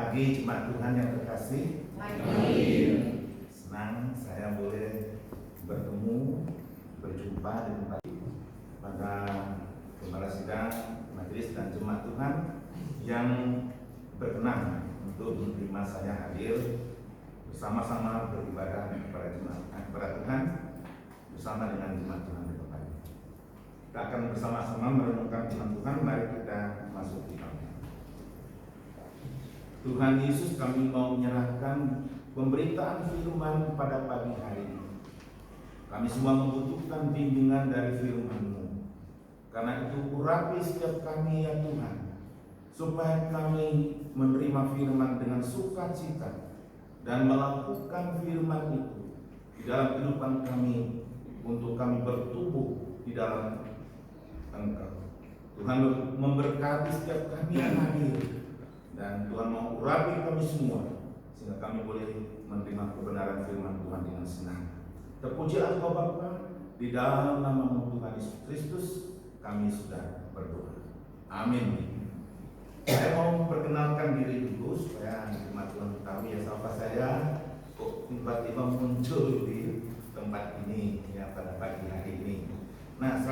pagi jemaat Tuhan yang terkasih. Amin. Senang saya boleh berjumpa dengan pada gembala sidang, majelis dan jemaat Tuhan yang berkenan untuk menerima saya hadir bersama-sama beribadah kepada Tuhan bersama dengan jemaat Tuhan di tempat ini. Kita akan bersama-sama merenungkan firman Tuhan. Mari kita masuk di dalam. Tuhan Yesus, kami mau menyerahkan pemberitaan firman pada pagi hari ini. Kami semua membutuhkan bimbingan dari firman-Mu. Karena itu urapi setiap kami ya Tuhan, supaya kami menerima firman dengan sukacita dan melakukan firman itu di dalam kehidupan kami untuk kami bertumbuh di dalam Engkau. Tuhan memberkati setiap kami yang hadir. Dan Tuhan mau urapi kami semua sehingga kami boleh menerima kebenaran firman Tuhan dengan senang. Terpujilah Engkau Bapa, di dalam nama-Mu Tuhan Yesus Kristus kami sudah berdoa. Amin. Saya mau memperkenalkan diri dulu supaya jemaat Tuhan ketahui ya siapa saya, kok tiba-tiba muncul di tempat ini ya pada pagi hari ini. Nah,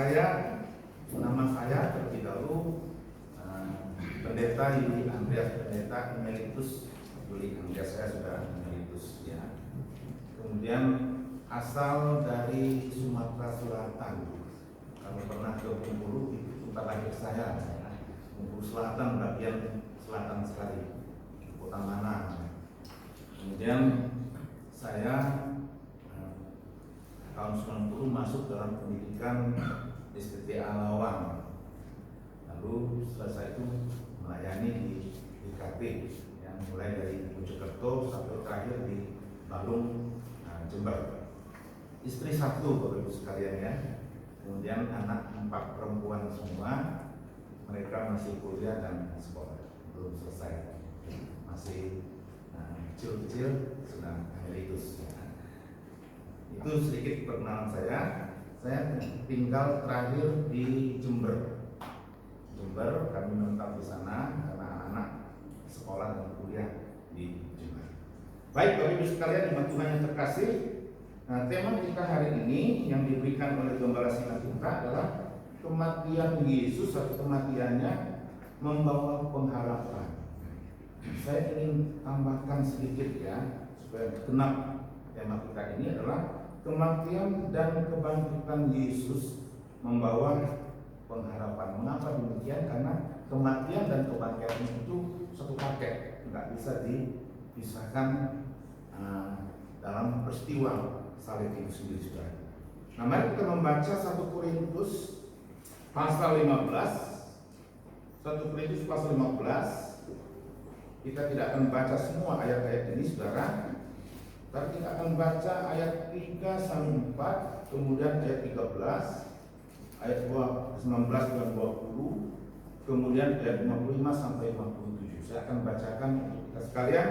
nama saya terlebih dahulu Pendeta Yuli Andreas, Pendeta Emeritus Yuli Andreas, saya sudah emeritus ya. Kemudian asal dari Sumatera Selatan. Kalau pernah ke Bengkulu itu tempat lahir saya. Bengkulu Selatan, bagian selatan sekali, kota mana. Kemudian saya tahun 90 masuk dalam pendidikan STTA Lawang. Lalu selesai itu melayani di IKT yang mulai dari Mojokerto sampai terakhir di Balung, Jember. Istri satu Bapak Ibu sekalian ya. Kemudian anak 4 perempuan semua. Mereka masih kuliah dan sekolah, belum selesai. Masih kecil-kecil sudah emeritus ya. Itu sedikit perkenalan saya. Saya tinggal terakhir di Jember. Kami menetap di sana karena anak-anak sekolah dan kuliah di Jember. Baik Bapak Ibu sekalian, jemaat Tuhan yang terkasih, tema kita hari ini yang diberikan oleh Gembala Sidang kita adalah kematian Yesus atau kematiannya membawa pengharapan. Saya ingin tambahkan sedikit ya supaya genap tema kita ini adalah kematian dan kebangkitan Yesus membawa pengharapan. Mengapa demikian? Karena kematian dan kebangkitan itu satu paket, tidak bisa dipisahkan dalam peristiwa salib itu sendiri sudah. Nah, mari kita membaca 1 Korintus pasal 15. 1 Korintus pasal 15. Kita tidak akan baca semua ayat-ayat ini saudara, tapi kita akan baca ayat 3 sampai 4, kemudian ayat 13, ayat 19 dan 20, kemudian ayat 55 sampai 57. Saya akan bacakan untuk kita sekalian.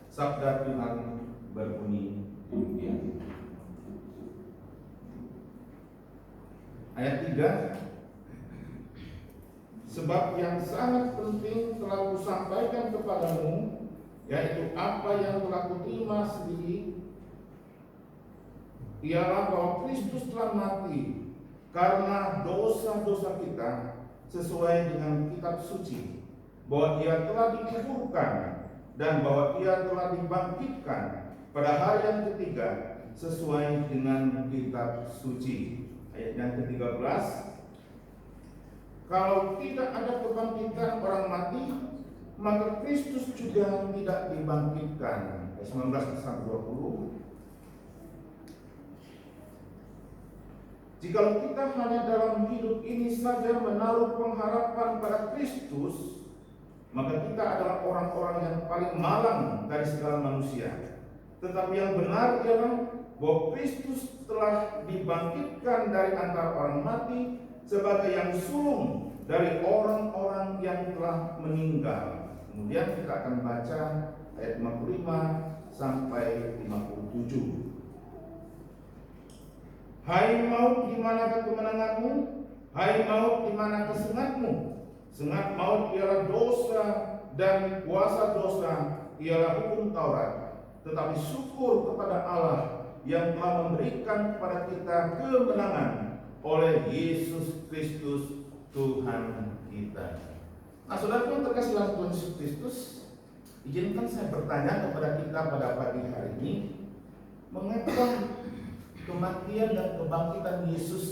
Sabda Tuhan berbunyi demikian. Ayat 3. Sebab yang sangat penting telah kusampaikan kepadamu, yaitu apa yang telah kuterima sendiri, ialah bahwa Kristus telah mati karena dosa-dosa kita sesuai dengan kitab suci, bahwa Ia telah dikuburkan dan bahwa Ia telah dibangkitkan pada hari yang ketiga sesuai dengan kitab suci. Ayat yang ke-13. Kalau tidak ada kebangkitan orang mati, maka Kristus juga tidak dibangkitkan. Ayat 19 sampai 20. Jikalau kita hanya dalam hidup ini saja menaruh pengharapan pada Kristus, maka kita adalah orang-orang yang paling malang dari segala manusia. Tetapi yang benar ialah bahwa Kristus telah dibangkitkan dari antara orang mati sebagai yang sulung dari orang-orang yang telah meninggal. Kemudian kita akan baca ayat 55 sampai 57. Hai maut, di manakah kemenanganmu? Hai maut, di manakah sengatmu? Sengat maut ialah dosa dan kuasa dosa ialah hukum Taurat, tetapi syukur kepada Allah yang telah memberikan kepada kita kemenangan oleh Yesus Kristus Tuhan kita. Nah, saudara yang terkasih dalam Tuhan Yesus Kristus, izinkan saya bertanya kepada kita pada pagi hari ini, mengapa kematian dan kebangkitan Yesus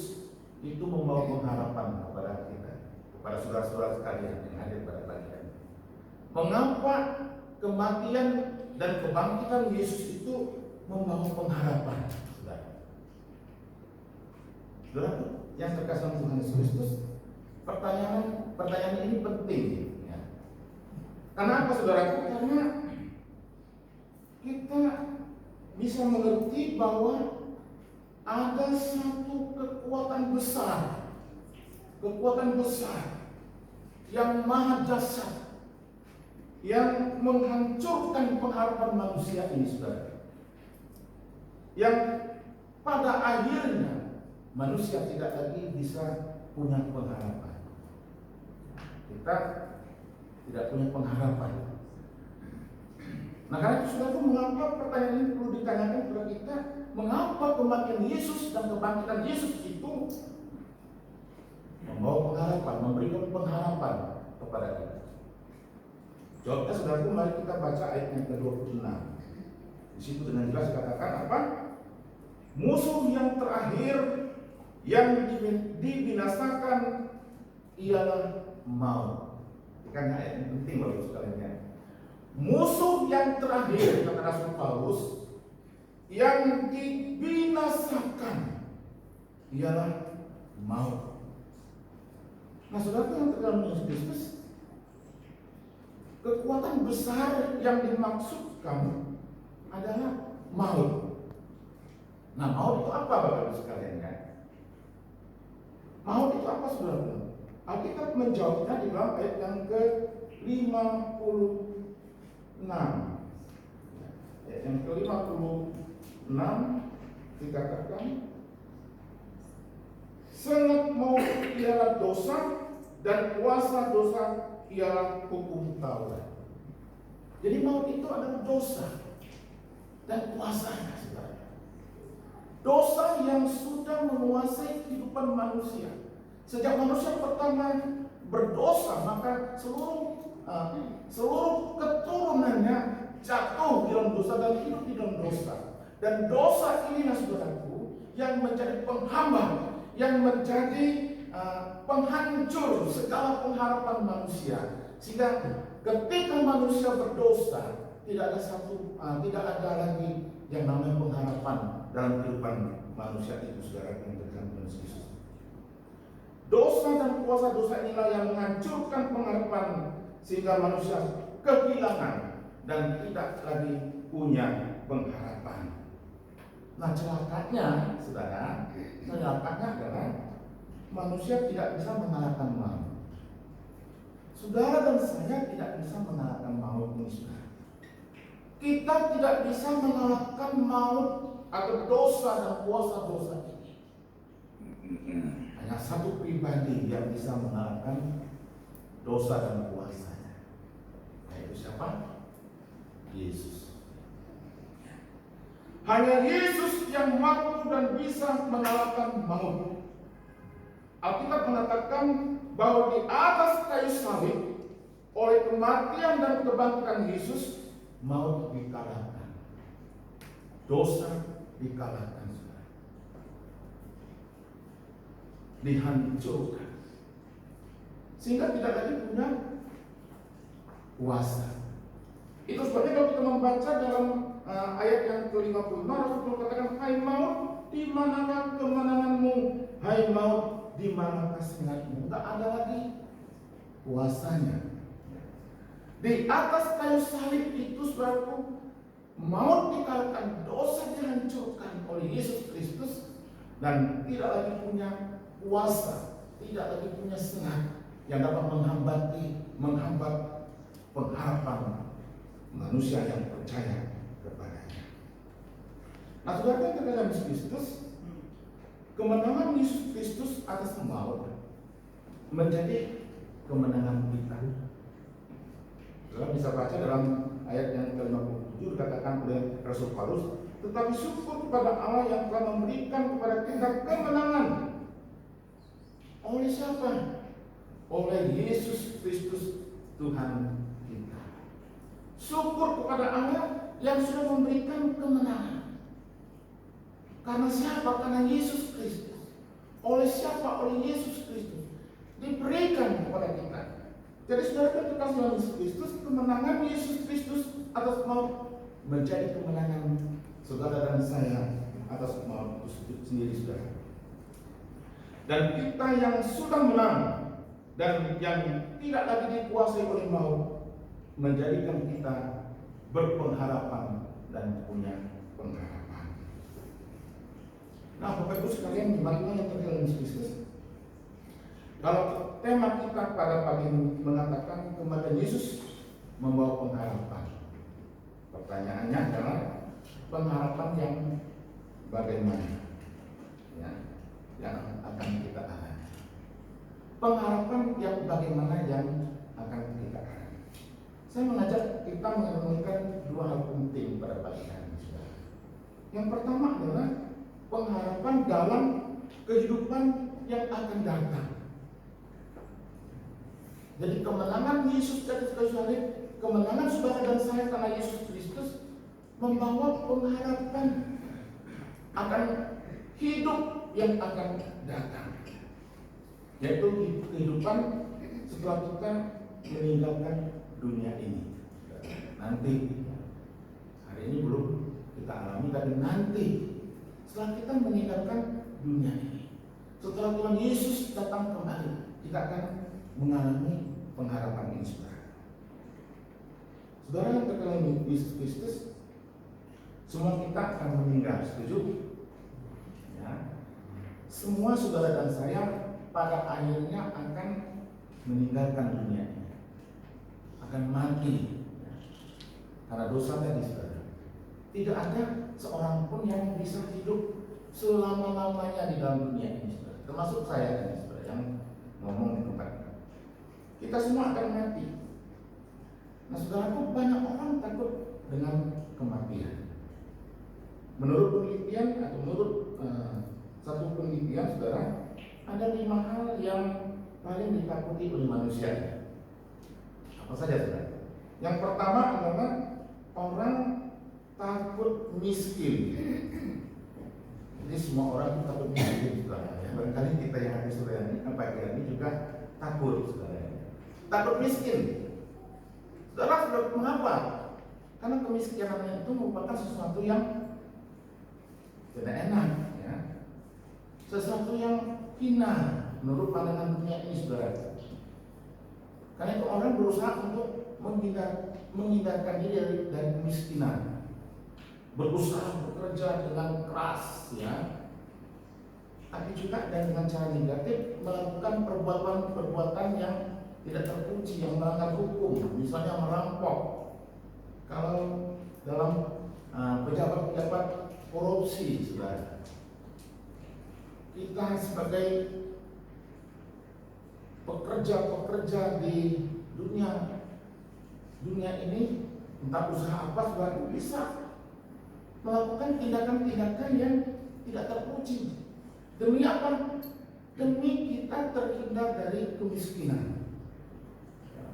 itu membawa pengharapan kepada kita, kepada saudara-saudara sekalian yang hadir pada pagi hari ini? Mengapa kematian dan kebangkitan Yesus itu membawa pengharapan? Saudara yang terkasih dalam Tuhan Yesus Kristus, pertanyaan ini penting ya. Karena apa, saudaraku? Karena kita bisa mengerti bahwa ada satu kekuatan besar yang maha dahsyat yang menghancurkan pengharapan manusia ini, saudara. Yang pada akhirnya manusia tidak lagi bisa punya pengharapan. Kita tidak punya pengharapan. Nah, karena itu, saudara, mengapa pertanyaan ini perlu ditanyakan kepada kita? Mengapa kematian Yesus dan kebangkitan Yesus itu membawa pengharapan, memberikan pengharapan kepada kita? Jawabnya, saudaraku, mari kita baca ayat yang ke-26. Di situ dengan jelas dikatakan apa? Musuh yang terakhir yang dibinasakan ialah maut. Ini kan ayat yang penting bagi sekalian ya. Musuh yang terakhir, kata Rasul Paulus, yang dibinasakan ialah maut. Nah, saudara yang terdalam Yesus Kristus, kekuatan besar yang dimaksudkan adalah maut. Nah, maut itu apa, Bapak Ibu sekalian ya? Maut itu apa, saudara? Alkitab menjawabnya di dalam ayat yang ke-56. Ayat yang ke-56 dikatakan, sengat maut ialah dosa dan kuasa dosa ialah hukum Taurat. Jadi maut itu adalah dosa dan kuasanya, saudara. Dosa yang sudah menguasai kehidupan manusia. Sejak manusia pertama berdosa, maka seluruh keturunannya jatuh di dalam dosa dan hidup di dalam dosa. Dan dosa inilah, saudaraku, yang menjadi penghambat, yang menjadi penghancur segala pengharapan manusia. Sehingga ketika manusia berdosa, tidak ada lagi yang namanya pengharapan dalam kehidupan manusia itu, saudara yang terkandung dalam Yesus. Dosa dan kuasa dosa inilah yang menghancurkan pengharapan, sehingga manusia kehilangan dan tidak lagi punya pengharapan. Nah, celakanya, saudara, celakanya adalah manusia tidak bisa mengalahkan maut. Saudara dan saya tidak bisa mengalahkan maut ini, saudara. Kita tidak bisa mengalahkan maut atau dosa dan kuasa dosa ini. Hanya satu pribadi yang bisa mengalahkan dosa dan kuasanya, yaitu siapa? Yesus. Hanya Yesus yang mampu dan bisa mengalahkan maut. Alkitab mengatakan bahwa di atas kayu salib, oleh kematian dan kebangkitan Yesus, maut dikalahkan, dosa dikalahkan, dihancurkan, sehingga tidak lagi punya kuasa. Itu sebabnya kalau kita membaca dalam ayat yang ke-55, Rasul katakan, hai maut, di manakah kemenanganmu? Hai maut, di manakah sengatmu? Tak ada lagi kuasanya. Di atas kayu salib itu, saudaraku, maut dikalahkan, dosa dihancurkan oleh Yesus Kristus, dan tidak lagi punya kuasa, tidak lagi punya sengat yang dapat menghambat pengharapan manusia yang percaya kepadanya. Nah, saudara yang terkadang Yesus Kristus, kemenangan Yesus Kristus atas maut menjadi kemenangan kita. Saudara bisa baca dalam ayat yang ke-57 dikatakan oleh Rasul Paulus, tetapi syukur kepada Allah yang telah memberikan kepada kita kemenangan. Oleh siapa? Oleh Yesus Kristus Tuhan kita. Syukur kepada Allah yang sudah memberikan kemenangan. Karena siapa? Karena Yesus Kristus. Oleh siapa? Oleh Yesus Kristus diberikan kepada kita. Jadi saudara ketika Yesus Kristus, kemenangan Yesus Kristus atas maut menjadi kemenangan saudara dan saya atas maut itu sendiri, saudara. Dan kita yang sudah menang dan yang tidak lagi dikuasai oleh maut menjadikan kita berpengharapan dan punya pengharapan. Nah, Bapak Ibu sekalian, jemaat yang terkasih Yesus Kristus, kalau tema kita pada pagi ini mengatakan kematian Yesus membawa pengharapan. Pertanyaannya adalah pengharapan yang bagaimana? Ya, yang akan kita alami. Pengharapan yang bagaimana yang akan kita alami. Saya mengajak kita merenungkan dua hal penting pada pagi hari ini. Yang pertama adalah pengharapan dalam kehidupan yang akan datang. Jadi kemenangan Yesus di atas kayu salib, kemenangan saudara dan saya karena Yesus Kristus membawa pengharapan akan hidup yang akan datang, yaitu kehidupan setelah kita meninggalkan dunia ini. Nanti, hari ini belum kita alami, tapi nanti setelah kita meninggalkan dunia ini, setelah Tuhan Yesus datang kembali, kita akan mengalami pengharapan ini, saudara. Saudara yang terkait Yesus Kristus, semua kita akan meninggal, setuju? Ya. Semua saudara dan saya pada akhirnya akan meninggalkan dunia ini, akan mati, ya. Karena dosa tadi, saudara. Tidak ada seorang pun yang bisa hidup selama-lamanya di dalam dunia ini, saudara. Termasuk saya dan saudara yang ngomong di tempat ini. Kita semua akan mati. Nah, saudaraku, banyak orang takut dengan kematian. Menurut penelitian atau menurut satu penelitian, saudara, ada 5 hal yang paling ditakuti oleh manusia. Apa saja, saudara? Yang pertama adalah orang takut miskin. Jadi semua orang takut miskin, saudara. Barangkali kita yang ada saudara ini juga takut, saudara. Takut miskin. Saudara, mengapa? Karena kemiskinan itu merupakan sesuatu yang tidak enak, ya. Sesuatu yang hina menurut pandangan dunia ini, saudara. Karena itu orang berusaha untuk menghindarkan diri dari kemiskinan, berusaha bekerja dengan keras, ya. Tapi juga dengan cara negatif melakukan perbuatan yang tidak terpuji, yang melanggar hukum, misalnya merampok. Kalau dalam pejabat-pejabat korupsi, saudara, kita sebagai pekerja di dunia ini, entah usaha apa, saudara, bisa melakukan tindakan-tindakan yang tidak terpuji. Demi apa? Demi kita terhindar dari kemiskinan.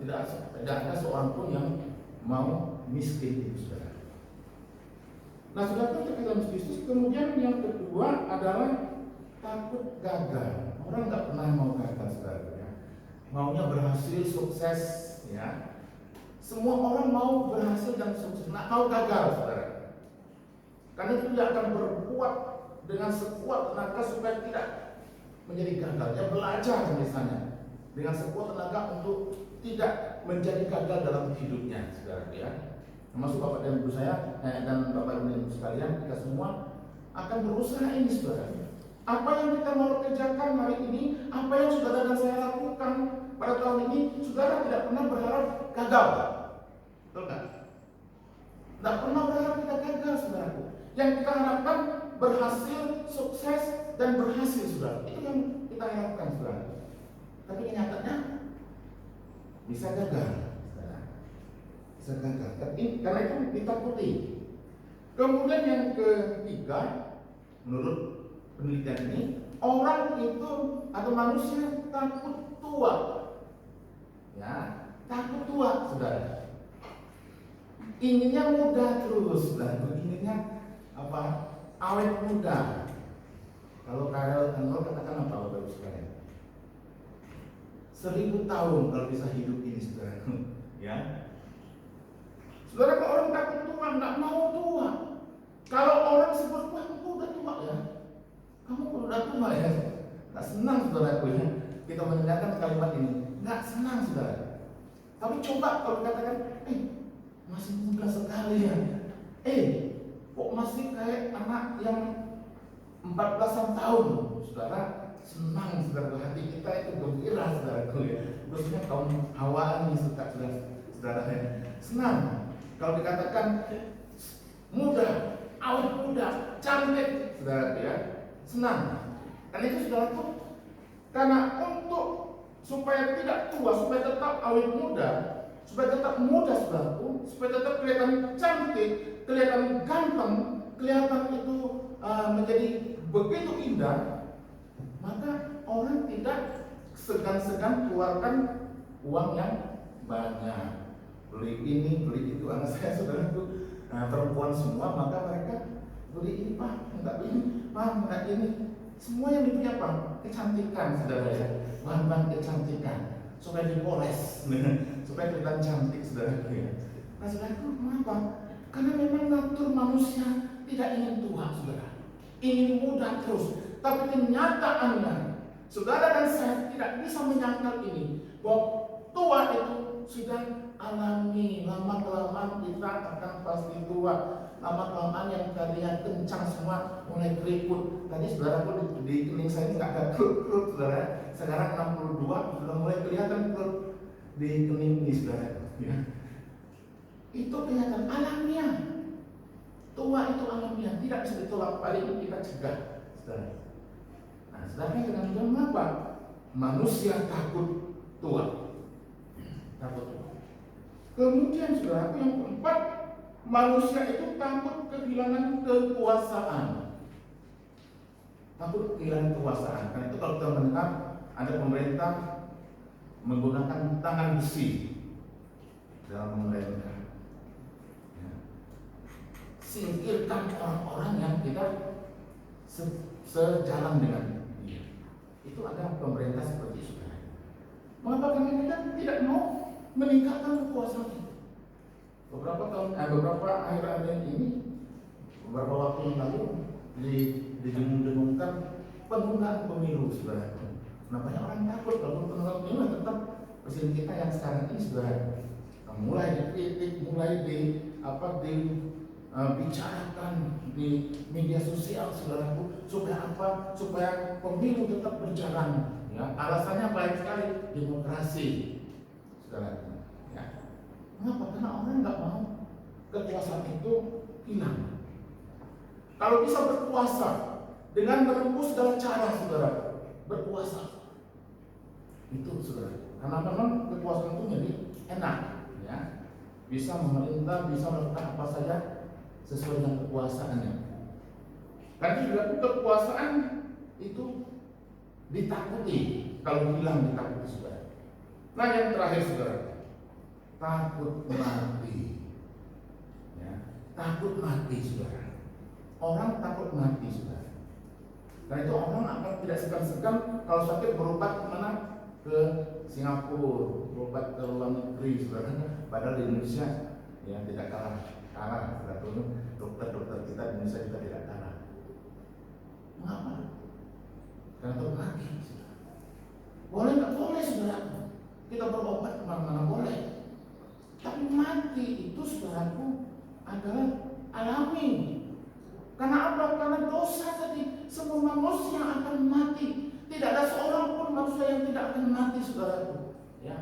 Tidak ada seorang pun yang mau miskin, saudara. Nah, saudara, terkait dalam Kristus. Kemudian yang kedua adalah takut gagal. Orang nggak pernah mau gagal, saudara, ya. Maunya berhasil, sukses, ya. Semua orang mau berhasil dan sukses, nggak mau gagal, saudara. Karena itu dia akan berbuat dengan sekuat tenaga supaya tidak menjadi gagal. Dia belajar misalnya dengan sekuat tenaga untuk tidak menjadi gagal dalam hidupnya, saudara, ya. Termasuk Bapak dan Ibu saya dan Bapak dan Ibu sekalian, kita semua akan berusaha ini, saudara. Apa yang kita mau kerjakan hari ini, apa yang saudara dan saya lakukan pada tahun ini, saudara tidak pernah berharap gagal, betul nggak? Tidak pernah berharap kita gagal, saudaraku. Yang kita harapkan berhasil, sukses dan berhasil, saudara. Itu yang kita harapkan, saudara. Tapi kenyataannya bisa gagal, saudara. bisa gagal. Karena itu ditakuti. Kemudian yang ketiga, menurut penelitian ini, orang itu atau manusia takut tua. Ya, takut tua, saudara. Inginnya muda terus, saudara. Inginnya apa? Awet muda. Kalau Karel Engel katakan apa, Bapak sekalian? 1000 tahun kalau bisa hidup ini, saudara. Ya. Saudara, kalau orang takut tua, nggak mau tua. Kalau orang sebut, wah, kamu udah tua ya. Kamu udah tua ya. Nggak senang, saudaraku ya. Kita mendengarkan kalimat ini. Nggak senang, saudara. Tapi coba kalau dikatakan, masih muda sekali ya. Kok masih kayak anak yang 14-an tahun, saudara. Senang, saudara, hati kita itu gembira, saudaraku ya. Khususnya kaum Hawa ini suka, saudara ya. Senang kalau dikatakan muda, awet muda, cantik, saudara ya. Senang. Karena itu, saudaraku, karena untuk supaya tidak tua, supaya tetap awet muda, supaya tetap muda, saudaraku, supaya tetap kelihatan cantik, kelihatan ganteng, kelihatan itu menjadi begitu indah, maka orang tidak segan-segan keluarkan uang yang banyak. Beli ini, beli itu. Anak saya, saudaraku, perempuan semua, maka mereka beli ini, Pak, enggak beli ini, Pak, enggak ini. Semua yang dibeli apa? Kecantikan, saudara ya. Bahan-bahan kecantikan, supaya dipoles, supaya kelihatan cantik, saudara ya. Nah, saudaraku, kenapa? Karena memang natur manusia tidak ingin tua, saudara. Ingin muda terus. Tapi kenyataannya, saudara dan saya tidak bisa menyangkal ini, bahwa tua itu sudah alami. Lama-kelamaan kita akan pasti tua. Lama-kelamaan yang tadinya kencang semua mulai keriput. Tadi saudaraku di kening saya ini nggak ada kerut-kerut, saudara. Sekarang 62 sudah mulai kelihatan kerut di kening ini, saudara. Ya. Itu kelihatan alamiah. Tua itu alamiah, tidak bisa ditolak, paling kita cegah, saudara. Nah, sedangkan dengan mengapa manusia takut tua? Takut tua. Kemudian, saudara, yang keempat, manusia itu takut kehilangan kekuasaan. Takut kehilangan kekuasaan. Karena itu kalau kita mendengar ada pemerintah menggunakan tangan besi dalam memerintah, ya. Singkirkan orang-orang yang tidak sejalan dengan dia. Itu ada pemerintah seperti itu. Mengapa kami tidak mau meningkatkan kekuasaan itu? Beberapa akhir-akhir ini, beberapa waktu yang lalu didengung-dengungkan penundaan pemilu, saudara. Banyak orang takut kalau penundaan pemilu, tetap presiden kita yang sekarang ini, saudara, mulai dikritik, mulai dibicarakan di media sosial, saudaraku, supaya apa? Supaya pemilu tetap berjalan. Ya, alasannya baik sekali, demokrasi, saudara. Kenapa? Karena orang nggak mau kekuasaan itu hilang. Kalau bisa berkuasa dengan menempuh segala cara, saudara, berkuasa itu, saudara. Karena memang kekuasaan itu jadi enak, ya. Bisa memerintah, bisa melakukan apa saja sesuai dengan kekuasaannya. Karena juga kekuasaan itu ditakuti, kalau hilang ditakuti, saudara. Nah, yang terakhir, saudara, takut mati, ya. Takut mati, saudara. Orang takut mati, saudara. Karena itu orang akan tidak segan-segan kalau sakit berobat kemana? Ke Singapura, berobat ke luar negeri, saudara. Padahal di Indonesia, ya, tidak kalah, saudara. Dokter-dokter kita di Indonesia juga tidak kalah. Mengapa? Karena takut mati, saudara. Boleh nggak boleh, saudara? Kita berobat kemana-mana boleh. Tapi mati itu, saudaraku, adalah alami. Karena apa? Karena dosa tadi. Semua manusia akan mati. Tidak ada seorang pun manusia yang tidak akan mati, saudaraku. Ya.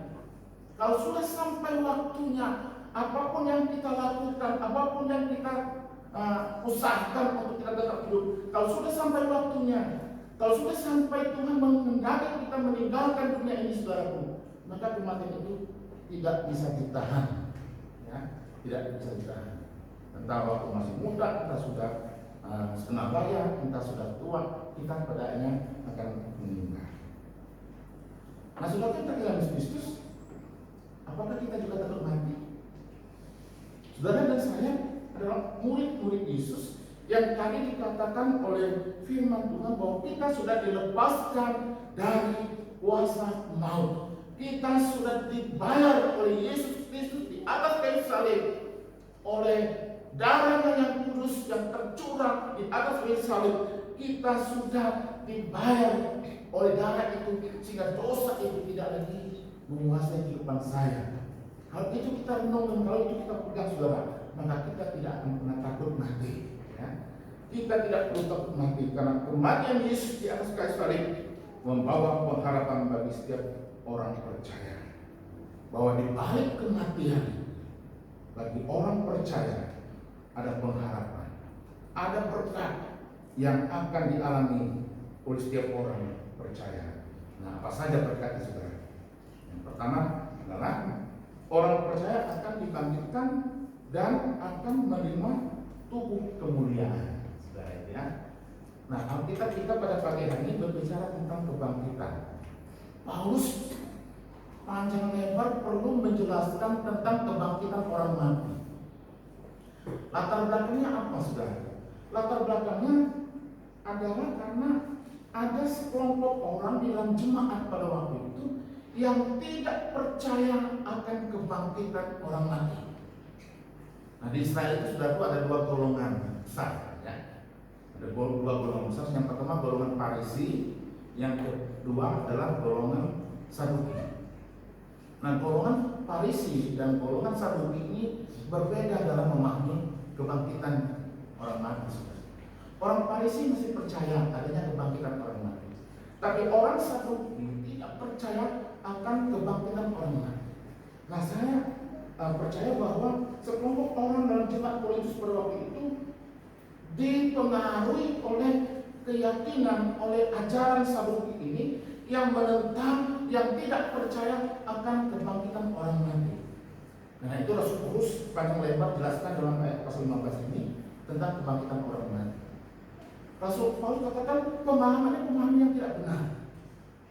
Kalau sudah sampai waktunya, apapun yang kita lakukan, apapun yang kita usahakan untuk kita tetap hidup, kalau sudah sampai waktunya, kalau sudah sampai Tuhan menghendaki kita meninggalkan dunia ini, saudaraku, maka kematian itu tidak bisa ditahan, ya, tidak bisa ditahan. Entah waktu masih muda, entah sudah setengah bayar, entah sudah tua, kita pada akhirnya akan meninggal. Nah, saudara kita dalam Kristus, apakah kita juga takut mati? Saudara dan saya adalah murid-murid Yesus yang tadi dikatakan oleh firman Tuhan bahwa kita sudah dilepaskan dari kuasa maut. Kita sudah dibayar oleh Yesus Kristus di atas kayu salib, oleh darahnya yang kudus yang tercurah di atas kayu salib. Kita sudah dibayar oleh darah itu sehingga dosa itu tidak lagi menguasai kehidupan saya. Hal itu kita renung dan kalau itu kita pegang, saudara, maka kita tidak akan pernah takut mati. Ya. Kita tidak perlu takut mati karena kematian Yesus di atas kayu salib membawa pengharapan bagi setiap orang percaya bahwa di balik kematian bagi orang percaya ada pengharapan, ada berkat yang akan dialami oleh setiap orang percaya. Nah, apa saja berkat itu, saudara? Yang pertama adalah orang percaya akan dibangkitkan dan akan menerima tubuh kemuliaan, saudara, ya. Nah, Alkitab kita pada pagi hari ini berbicara tentang kebangkitan. Paulus panjang lebar perlu menjelaskan tentang kebangkitan orang mati. Latar belakangnya apa, saudara? Latar belakangnya adalah karena ada sekelompok orang di dalam jemaat pada waktu itu yang tidak percaya akan kebangkitan orang mati. Nah, di Israel itu sudah ada dua golongan besar. Ada dua golongan besar. Yang pertama golongan Farisi, yang kedua adalah golongan Saduki. Nah, golongan Farisi dan golongan Saduki ini berbeda dalam memahami kebangkitan orang mati. Orang Farisi masih percaya adanya kebangkitan orang mati, tapi orang Saduki tidak percaya akan kebangkitan orang mati. Nah, saya percaya bahwa sekelompok orang dalam jemaat Korintus pada waktu itu dipengaruhi oleh keyakinan, oleh ajaran Saduki ini yang menentang, yang tidak percaya akan kebangkitan orang mati. Nah, itu Rasul Paulus panjang lebar jelaskan dalam ayat pasal 15 ini tentang kebangkitan orang mati. Rasul Paulus katakan pemahaman yang tidak benar.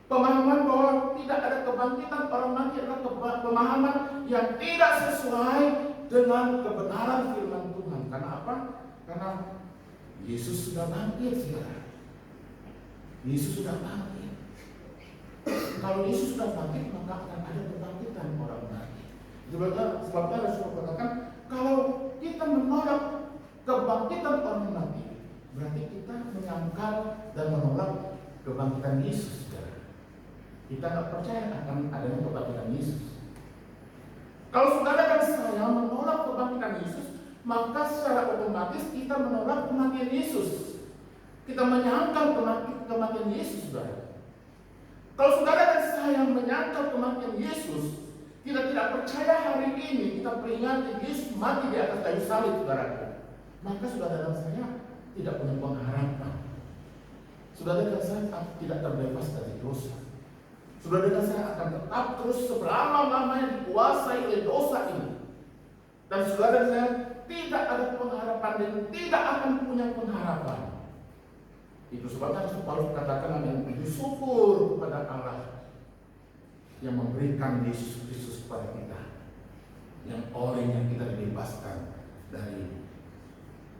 Pemahaman bahwa tidak ada kebangkitan orang mati adalah pemahaman yang tidak sesuai dengan kebenaran firman Tuhan. Karena apa? Karena Yesus sudah bangkit, saudara. Yesus sudah bangkit. Kalau Yesus sudah bangkit, maka akan ada kebangkitan orang mati. Sebabnya Rasul katakan, kalau kita menolak kebangkitan orang mati, berarti kita menyangkal dan menolak kebangkitan Yesus, saudara. Kita tidak percaya akan adanya kebangkitan Yesus. Kalau saudara dan saya menolak kebangkitan Yesus, maka secara otomatis kita menolak kematian Yesus. Kita menyangkal kematian Yesus, saudara. Kalau saudara dan saya menyangkal kematian Yesus, kita tidak percaya hari ini kita peringati Yesus mati di atas kayu salib, saudara, maka saudara dan saya tidak punya pengharapan. Saudara dan saya tidak terbebas dari dosa. Saudara dan saya akan tetap terus selama-lamanya dikuasai oleh dosa ini. Dan saudara dan saya tidak ada pengharapan dan tidak akan punya pengharapan. Itu sebabnya Rasul Paulus katakan dengan puji syukur kepada Allah yang memberikan Yesus Kristus kepada kita, yang olehnya kita dibebaskan dari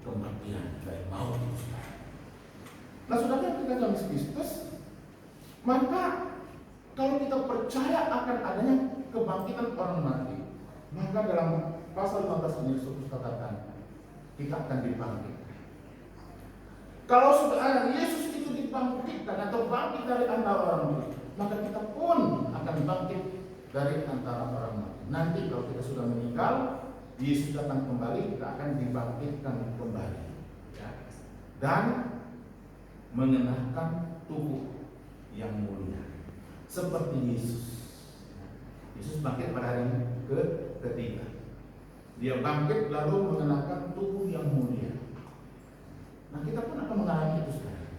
kematian, dari maut. Nah, saudara, kita dalam Kristus, maka kalau kita percaya akan adanya kebangkitan orang mati, maka dalam pasal 15 ini Yesus katakan kita akan dibangkitkan. Kalau sudah Yesus itu dibangkitkan atau bangkit dari antara orang mati, maka kita pun akan bangkit dari antara orang mati. Nanti kalau kita sudah meninggal, Yesus datang kembali, kita akan dibangkitkan kembali, ya, dan mengenakan tubuh yang mulia seperti Yesus. Yesus bangkit pada hari ketiga. Dia bangkit lalu mengenakan tubuh yang mulia. Nah, kita pun akan mengalami itu sekarang.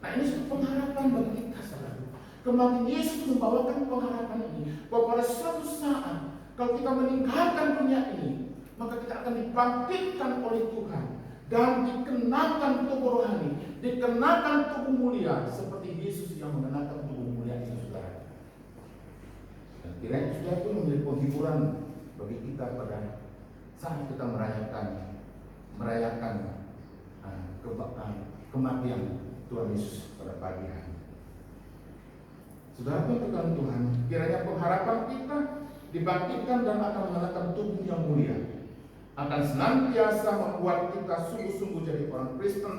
Nah, ini suatu pengharapan bagi kita, saudara. Kematian Yesus membawakan pengharapan ini bahwa pada suatu saat Kalau kita meninggalkan dunia ini, maka kita akan dibangkitkan oleh Tuhan dan dikenakan tubuh rohani, dikenakan tubuh mulia seperti Yesus yang mengenakan tubuh mulia itu, saudara. Dan kiranya saudara itu menjadi penghiburan bagi kita pada saat kita merayakan kematian Tuhan Yesus pada pagi hari. Saudara Tuhan, kiranya pengharapan kita dibangkitkan dan akan mengenakan tubuh yang mulia, akan senantiasa membuat kita sungguh-sungguh jadi orang Kristen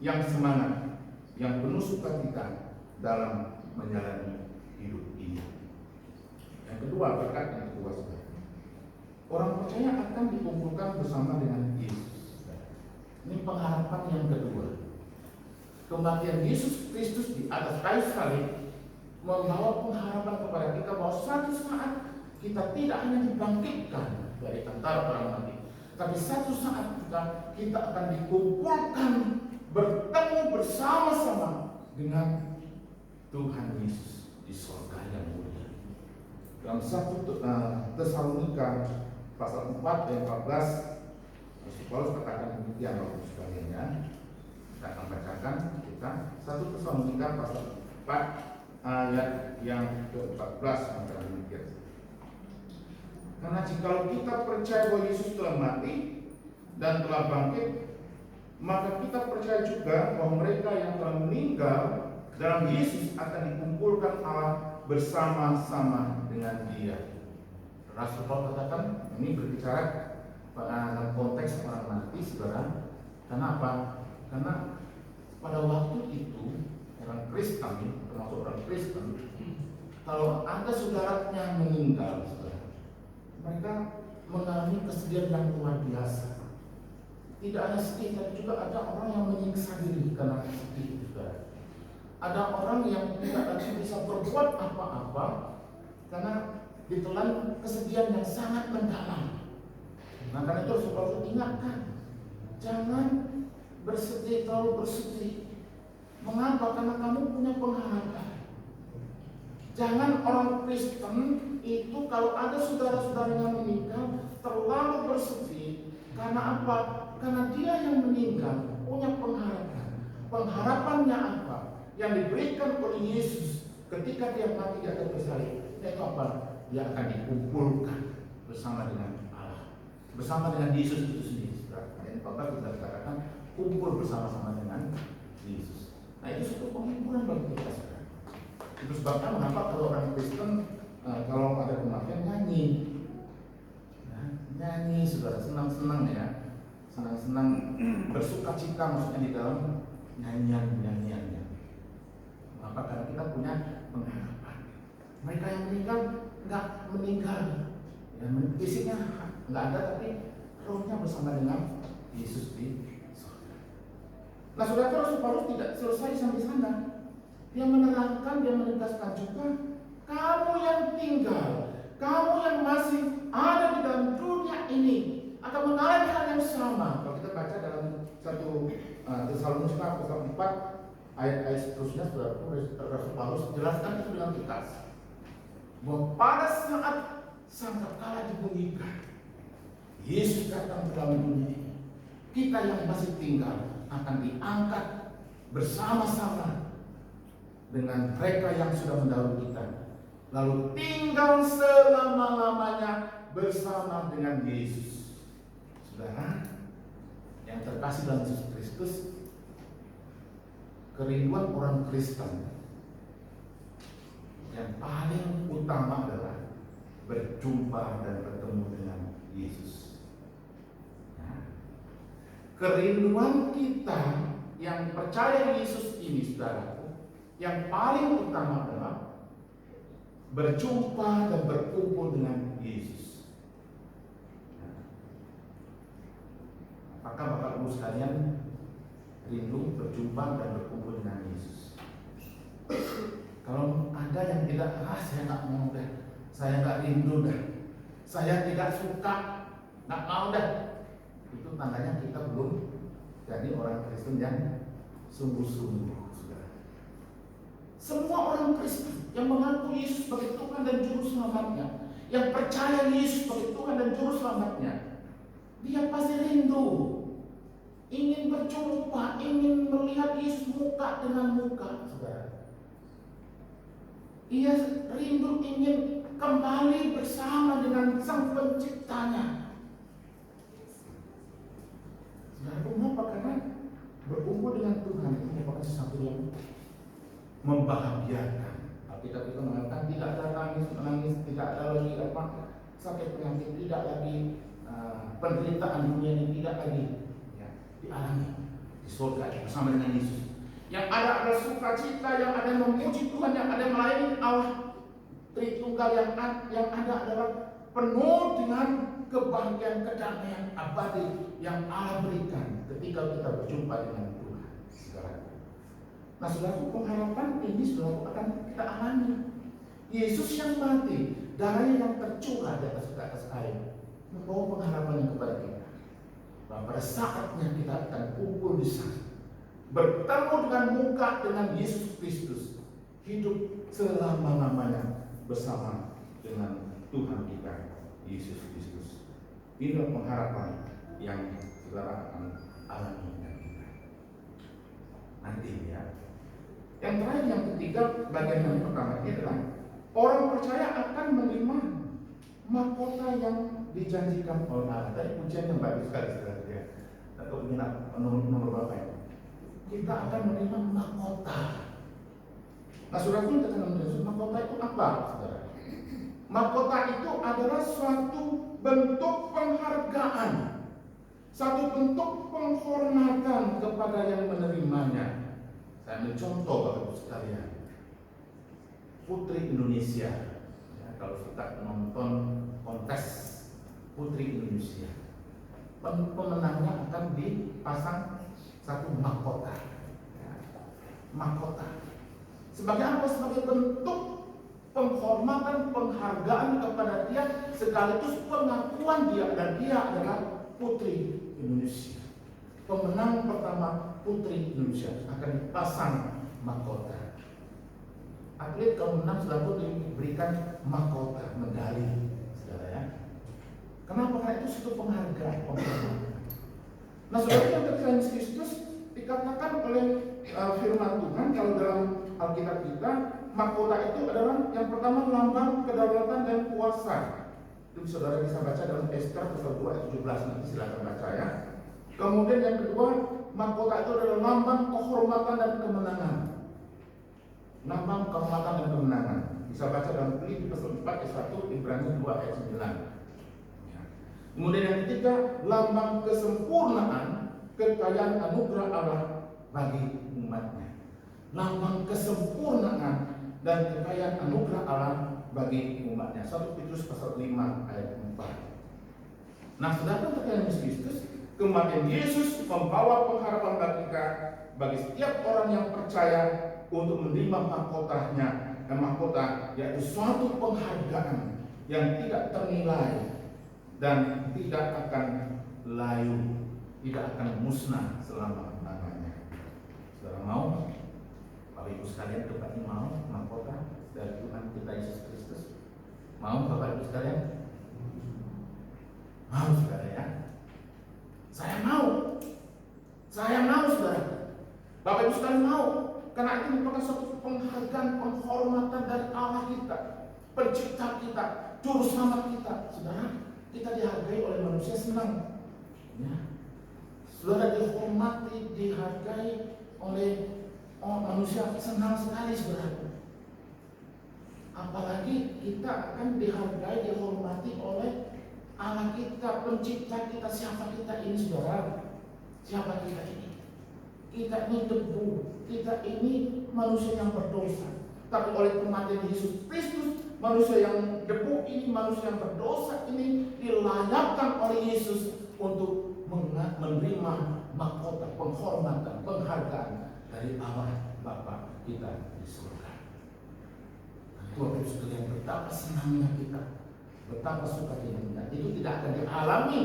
yang semangat, yang penuh sukacita dalam menjalani hidup ini. Yang kedua, berkat yang kedua, saudara. Orang percaya akan dikumpulkan bersama dengan Yesus. Ini pengharapan yang kedua. Kematian Yesus Kristus di atas kayu salib membawa pengharapan kepada kita bahwa suatu saat kita tidak hanya dibangkitkan dari antara orang mati, tapi satu saat kita akan dikumpulkan bertemu bersama-sama dengan Tuhan Yesus di surga yang mulia. Dalam 1 Tesalonika pasal 4 ayat 14, Rasul Paulus katakan demikian, Bapak sekalian ya. Kita akan bacakan kita 1 Tesalonika pasal 4 ayat yang ke-14 mengatakan demikian. Karena jikalau kita percaya bahwa Yesus telah mati dan telah bangkit, maka kita percaya juga bahwa mereka yang telah meninggal dalam Yesus akan dikumpulkan Allah bersama-sama dengan Dia. Rasul Paulus katakan ini berbicara dalam konteks orang mati, saudara. Kenapa? Karena pada waktu itu orang Kristen, termasuk orang Kristen, kalau ada saudaranya meninggal, saudara, mereka mengalami kesedihan yang luar biasa. Tidak hanya sedih, tapi juga ada orang yang menyiksa diri karena sedih juga. Ada orang yang tidak lagi bisa berbuat apa-apa karena ditelan kesedihan yang sangat mendalam. Nah, karena itu Rasul Paulus ingatkan, jangan bersedih, terlalu bersedih. Mengapa? Karena kamu punya pengharapan. Jangan orang Kristen itu kalau ada saudara-saudaranya meninggal terlalu bersedih. Karena apa? Karena dia yang meninggal punya pengharapan. Pengharapannya apa? Yang diberikan oleh Yesus ketika dia mati di atas kayu salib. Yaitu apa? Dia akan dikumpulkan bersama dengan Allah, bersama dengan Yesus itu sendiri. Dan Bapak kita katakan kumpul bersama-sama dengan Yesus. Nah, itu satu penghiburan bagi kita sekarang. Itu sebabnya mengapa kalau orang Kristen kalau ada kematian nyanyi, nyanyi, saudara, senang-senang ya, senang-senang bersukacita maksudnya di dalam nyanyiannya. Mengapa? Karena kita punya pengharapan. Mereka yang meninggal nggak meninggal, ya, fisiknya nggak ada, tapi rohnya bersama dengan Yesus di surga. Nah, saudara, Rasul Paulus tidak selesai sampai sana. Dia menerangkan, dia menegaskan juga, kamu yang tinggal, kamu yang masih ada di dalam dunia ini akan mengalami hal yang sama. Kalau kita baca dalam 1 Tesalonika pasal 4 ayat-ayat seterusnya, Rasul Paulus jelaskan itu dengan tegas bahwa pada saat sangkakala dibunyikan, Yesus datang ke dalam dunia ini, kita yang masih tinggal akan diangkat bersama-sama dengan mereka yang sudah mendahului kita, lalu tinggal selama-lamanya bersama dengan Yesus. Saudara yang terkasih dalam Yesus Kristus, kerinduan orang Kristen yang paling utama adalah berjumpa dan bertemu dengan Yesus. Nah, kerinduan kita yang percaya Yesus ini, saudara, yang paling utama adalah berjumpa dan berkumpul dengan Yesus. Nah, apakah Bapak Ibu sekalian rindu berjumpa dan berkumpul dengan Yesus? Kalau ada yang tidak, saya nggak mau deh, saya nggak rindu dah, saya tidak suka, nggak mau dah, itu tandanya kita belum jadi orang Kristen yang sungguh-sungguh. Semua orang Kristen yang mengaku Yesus sebagai Tuhan dan Juru Selamatnya, yang percaya Yesus sebagai Tuhan dan Juru Selamatnya, dia pasti rindu, ingin berjumpa, ingin melihat Yesus muka dengan muka, saudara. Ia rindu ingin kembali bersama dengan Sang Penciptanya. Saudara, mengapa? Karena berkumpul dengan Tuhan itu merupakan sesuatu yang membahagiakan. Alkitab itu mengatakan tidak ada menangis, tidak ada lagi sakit penyakit, tidak lagi penderitaan dunia ini, tidak lagi dialami di surga bersama dengan Yesus. Yang ada adalah sukacita, yang ada memuji Tuhan, yang ada melayani Allah Tritunggal, yang ada adalah penuh dengan kebahagiaan, kedamaian abadi yang Allah berikan ketika kita berjumpa dengan Tuhan. Nah, saudara, pengharapan ini saudara akan kita alami. Yesus yang mati, darahnya yang tercurah di atas air, membawa pengharapan kepada kita. Bahwa pada saatnya kita akan kumpul di sana, bertemu dengan muka dengan Yesus Kristus, hidup selama-lamanya bersama dengan Tuhan kita Yesus Kristus. Inilah pengharapan yang saudara akan alami dengan kita nanti ya. Yang terakhir, yang ketiga, bagian yang pertama ini adalah orang percaya akan menerima mahkota yang dijanjikan oleh Allah. Tadi pujian yang bagus sekali saudara ya. Atau ingin nomor berapa ya? Kita akan menerima mahkota. Nah, saudara pun kita akan menerima mahkota itu apa, saudara? Mahkota itu adalah suatu bentuk penghargaan, satu bentuk penghormatan kepada yang menerimanya. Saya ambil contoh Bapak sekalian, Putri Indonesia. Ya, kalau kita nonton kontes Putri Indonesia, pemenangnya akan dipasang satu mahkota. Ya, mahkota. Sebagai apa? Sebagai bentuk penghormatan, penghargaan kepada dia, sekaligus pengakuan dia dan dia adalah Putri Indonesia. Pemenang pertama Putri Indonesia akan dipasang mahkota. Atlet kalau menang sudah pun diberikan mahkota, medali, saudara ya. Kenapa? Karena itu suatu penghargaan, penghormatan. Nah, saudara yang terkait Kristus dikatakan oleh firman Tuhan kalau dalam Alkitab kita, mahkota itu adalah yang pertama lambang kedaulatan dan kuasa. Itu saudara bisa baca dalam Ester pasal 2 ayat 17, nanti silakan baca ya. Kemudian yang kedua, mahkota itu adalah lambang kehormatan dan kemenangan. Lambang kehormatan dan kemenangan. Bisa baca dalam Filipi pasal 4 ayat 1, Ibrani 2 ayat 9. Ya. Kemudian yang ketiga, lambang kesempurnaan, kekayaan anugerah Allah bagi umatnya. Lambang kesempurnaan dan kekayaan anugerah Allah bagi umatnya. 1 Petrus pasal 5 ayat 4. Nah, sedangkan terkait Kristus, kematian Yesus membawa pengharapan bagi kita, bagi setiap orang yang percaya untuk menerima mahkotanya. Dan mahkota yaitu suatu penghargaan yang tidak ternilai dan tidak akan layu, tidak akan musnah selama-lamanya. Saudara mau? Bapak Ibu sekalian, Bapak Ibu mau mahkota dari Tuhan kita Yesus Kristus? Mau Bapak Ibu sekalian? Mau saudara ya? Saya mau saudara. Bapak Ibu sekalian mau, karena itu merupakan suatu penghargaan, penghormatan dari Allah kita, Pencipta kita, Juru Selamat kita. Saudara, kita dihargai oleh manusia, senang ya. Saudara dihormati, dihargai oleh manusia, senang sekali saudara. Apalagi kita akan dihargai, dihormati oleh Allah kita, Pencipta kita. Siapa kita ini saudara? Siapa kita ini? Kita ini debu, kita ini manusia yang berdosa. Tapi oleh kematian Yesus Kristus, manusia yang debu ini, manusia yang berdosa ini dilayakkan oleh Yesus untuk menerima mahkota, penghormatan, penghargaan dari Allah Bapa kita di surga. Tuhan Yesus sekalian, betapa senangnya kita, betapa sukacita kita. Itu tidak akan dialami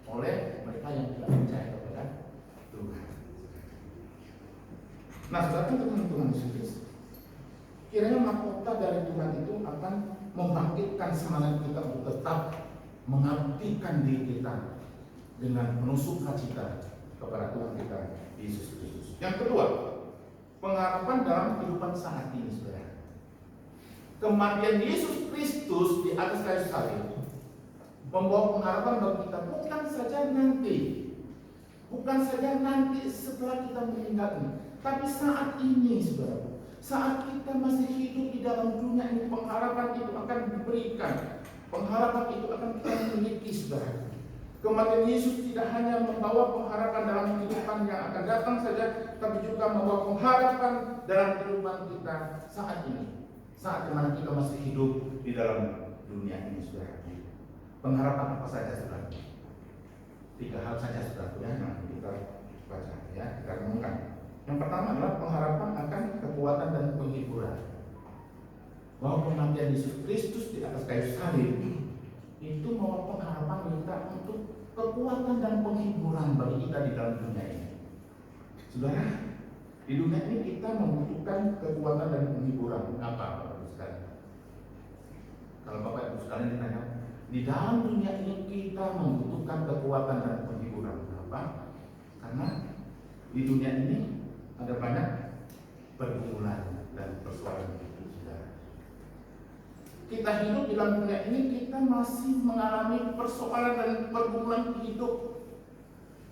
oleh mereka yang tidak percaya kepada Tuhan. Nah, saudara, Tuhan Yesus, kiranya mahkota dari Tuhan itu akan membangkitkan semangat kita untuk tetap mengabdikan diri kita dengan penuh sukacita kepada Tuhan kita Yesus Kristus. Yang kedua, pengharapan dalam kehidupan saat ini, saudara. Kematian Yesus Kristus di atas kayu salib membawa pengharapan bagi kita bukan saja nanti setelah kita meninggal ini, tapi saat ini, saudara. Saat kita masih hidup di dalam dunia ini, pengharapan itu akan diberikan, pengharapan itu akan kita miliki, saudara. Kematian Yesus tidak hanya membawa pengharapan dalam kehidupan yang akan datang saja, tapi juga membawa pengharapan dalam kehidupan kita saat ini, saat dimana kita masih hidup di dalam dunia ini, saudara. Pengharapan apa saja, saudara? 3 hal saja, saudara, yang kita baca, ya, kita renungkan. Yang pertama adalah pengharapan akan kekuatan dan penghiburan. Bahwa kematian Yesus Kristus di atas kayu salib itu membawa pengharapan kita untuk kekuatan dan penghiburan bagi kita di dalam dunia ini. Saudara, di dunia ini kita membutuhkan kekuatan dan penghiburan. Apa, Bapak Ibu sekalian? Kalau Bapak Ibu sekalian ditanya, di dalam dunia ini kita membutuhkan kekuatan dan penghiburan. Kenapa? Karena di dunia ini ada banyak pergumulan dan persoalan hidup, saudara. Kita hidup di dalam dunia ini, kita masih mengalami persoalan dan pergumulan hidup.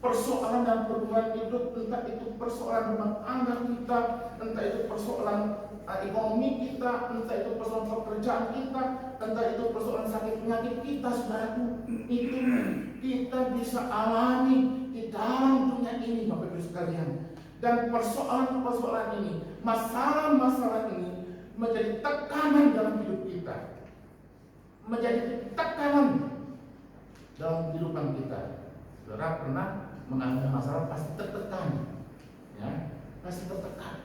Persoalan dan pergumulan hidup, entah itu persoalan rumah tangga kita, entah itu persoalan ekonomi kita, entah itu persoalan pekerjaan kita, entah itu persoalan sakit penyakit kita, saudaraku. Itu kita bisa alami di dalam dunia ini, Bapak Ibu sekalian. Dan persoalan-persoalan ini, masalah-masalah ini menjadi tekanan dalam hidup kita, menjadi tekanan dalam kehidupan kita. Saudara pernah mengalami masalah, pasti tertekan, ya, pasti tertekan.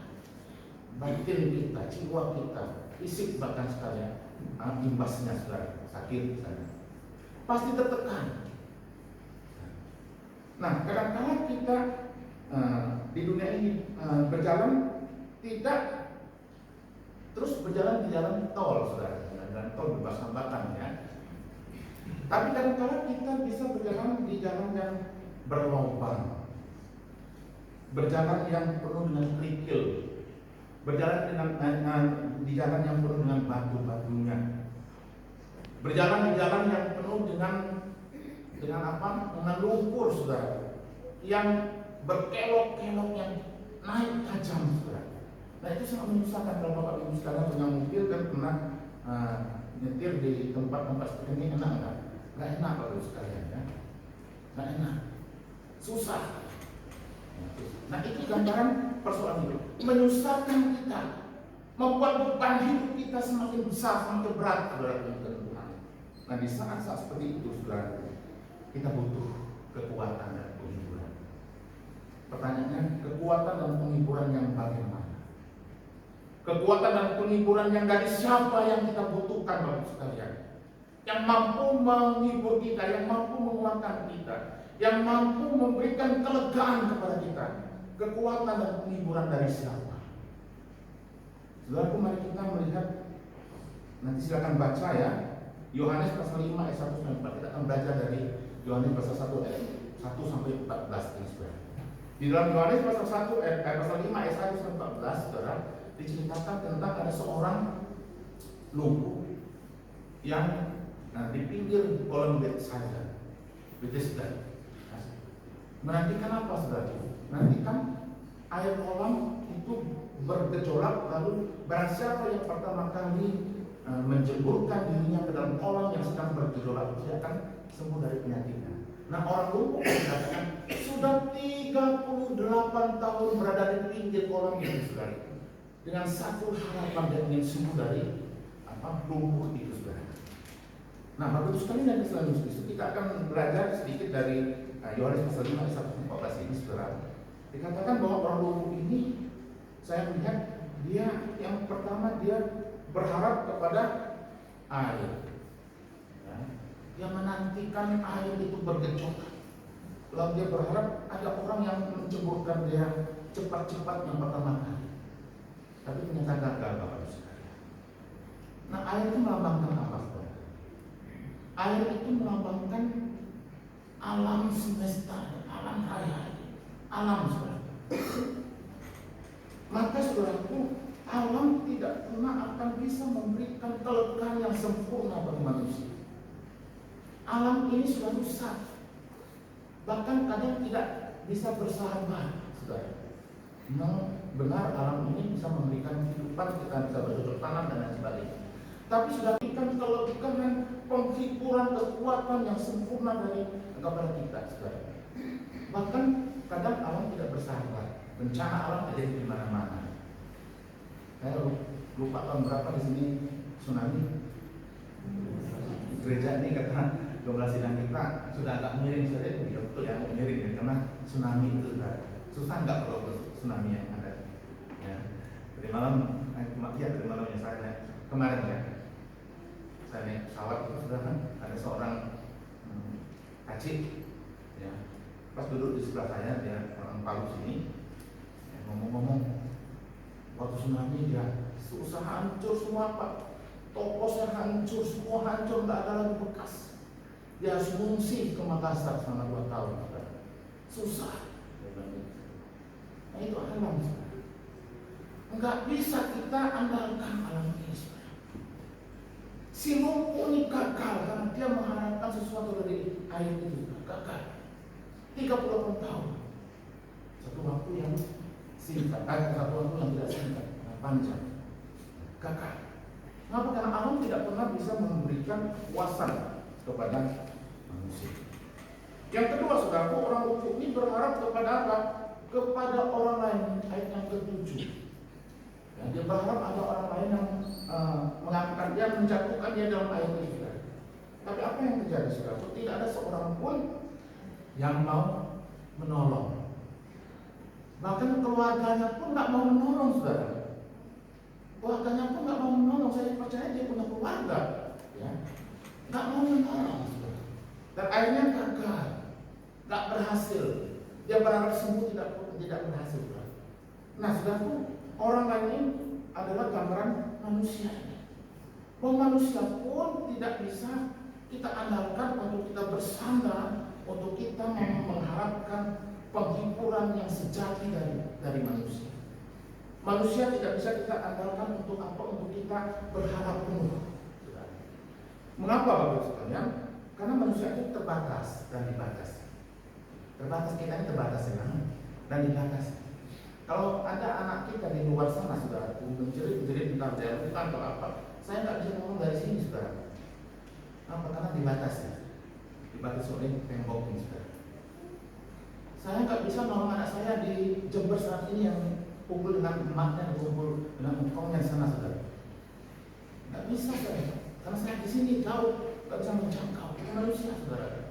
Batin kita, jiwa kita, fisik bahkan sekalian, imbasnya, saudara, sakit misalnya, pasti tertekan. Nah, kadang-kadang kita di dunia ini berjalan tidak terus berjalan di jalan tol, saudara, jalan tol bebas hambatan, ya. Tapi kadang-kadang kita bisa berjalan di jalan yang berlubang, berjalan yang penuh dengan kerikil, berjalan di jalan yang penuh dengan batu-batunya, berjalan di jalan yang penuh dengan apa? Dengan lumpur, saudara, yang berkelok-kelok, yang naik tajam, saudara. Nah, itu sangat menyusahkan kalau Bapak Ibu sekalian punya mobil dan pernah nyetir di tempat-tempat seperti ini. Enak nggak? Nggak enak, Bapak Ibu sekalian, ya. Nggak enak, susah. Nah, itu gambaran persoalan hidup, menyusahkan kita, membuat beban hidup kita semakin besar, semakin berat, saudara. Nah, di saat-saat seperti itu, saudara, kita butuh kekuatan dan penghiburan. Pertanyaannya, kekuatan dan penghiburan yang bagaimana? Kekuatan dan penghiburan yang dari siapa yang kita butuhkan, Bapak sekalian? Yang mampu menghibur kita, yang mampu menguatkan kita, yang mampu memberikan kelegaan kepada kita. Kekuatan dan penghiburan dari siapa? Saudaraku, mari kita melihat, nanti silakan baca, ya, Yohanes pasal 5 ayat 1 sampai 4. Kita akan belajar dari Yohanes pasal 1 ayat 1 sampai 14 ini, saudara. Di dalam Yohanes pasal 1 pasal 5 ayat 1 sampai 14, saudara, diceritakan tentang ada seorang lumpuh yang di pinggir kolam Bethesda. Menantikan apa, saudara? Menantikan air kolam itu bergejolak, lalu barang siapa yang pertama kali menjeburkan dirinya ke dalam kolam yang sedang bergejolak, dia akan sembuh dari penyakitnya. Nah, orang lumpuh mengatakan sudah 38 tahun berada di pinggir kolam ini, saudara, dengan satu harapan dia ingin sembuh dari lumpuh itu, saudara. Nah, Bapak Ibu sekalian dan selanjutnya kita akan belajar sedikit dari Yohanes pasal 5 ayat 1 sampai 14 ini, saudara. Dikatakan bahwa orang lumpuh ini, saya melihat dia yang pertama dia berharap kepada air, ya. Dia menantikan air itu bergejolak, lalu dia berharap ada orang yang menceburkan dia cepat-cepat yang pertama kali. Tapi ternyata gagal, Bapak Ibu sekalian. Nah, air itu melambangkan apa? Air itu melambangkan alam semesta, alam raya, alam saudara. Maka saudaraku, alam tidak pernah akan bisa memberikan kelegaan yang sempurna bagi manusia. Alam ini sudah rusak, bahkan kadang tidak bisa bersahabat, saudara. Benar alam ini bisa memberikan kehidupan, kita bisa bercocok tanam dan lain sebagainya. Tapi sudah berikan kelegaan dan penghiburan kekuatan yang sempurna dari kepada kita, saudara. Bahkan kadang alam tidak bersahabat, bencana alam terjadi di mana-mana. Saya lupa tahun berapa di sini tsunami. Gereja ini kata Gembala sidang kita sudah agak miring, saudara. Ya betul ya, miring ya, karena tsunami itu susah nggak kalau tsunami yang ada. Ya. Dari malam, dari malamnya saya kemarin ya. Saya naik pesawat itu sudah kan ada seorang Aceh, ya, pas duduk di sebelah saya dia orang Palu sini, ya, ngomong-ngomong waktu tsunami dia susah hancur semua Pak, toko saya hancur semua, hancur nggak ada lagi bekas. Dia harus mengungsi ke Makassar selama 2 tahun, susah. Nah itu alam, nggak bisa kita andalkan alam ini. Si mumpuni gagal karena dia mengharapkan sesuatu dari air itu, gagal. 38 tahun, satu waktu yang singkat, satu waktu yang tidak singkat, panjang, gagal. Kenapa? Karena alam tidak pernah bisa memberikan kuasa kepada manusia. Yang kedua, saudaraku, orang hukum ini berharap kepada apa? Kepada orang lain. Ayat yang ke-7. Ya, dia berharap ada orang lain yang mengangkat dia, menjatuhkan dia dalam ayat itu. Tapi apa yang terjadi, saudara? Tidak ada seorang pun yang mau menolong. Bahkan keluarganya pun nggak mau menolong, saudara. Keluarganya pun nggak mau menolong. Saya percaya dia punya keluarga, ya, nggak mau menolong, saudara. Dan akhirnya gagal, nggak berhasil. Dia berharap sembuh, tidak berhasil, saudara. Nah, saudara, orang lain ini adalah gambaran manusia. Bahwa manusia pun tidak bisa kita andalkan untuk kita bersandar, untuk kita mengharapkan penghiburan yang sejati dari manusia. Manusia tidak bisa kita andalkan untuk apa? Untuk kita berharap penuh. Mengapa Bapak sekalian? Karena manusia itu terbatas dan dibatasi. Terbatas, kita ini terbatas ya, dan dibatasi. Kalau ada anak kita di luar sana, saudara, menjerit-jerit tentang jalan kita atau apa, saya nggak bisa ngomong dari sini, saudara. Kenapa? Karena dibatasi oleh tembok ini, saudara. Saya nggak bisa nolong anak saya di Jember saat ini yang kumpul dengan emaknya, kumpul dengan engkongnya di sana, saudara. Nggak bisa, saudara. Karena saya di sini jauh, nggak bisa menjangkau. Manusia, saudara.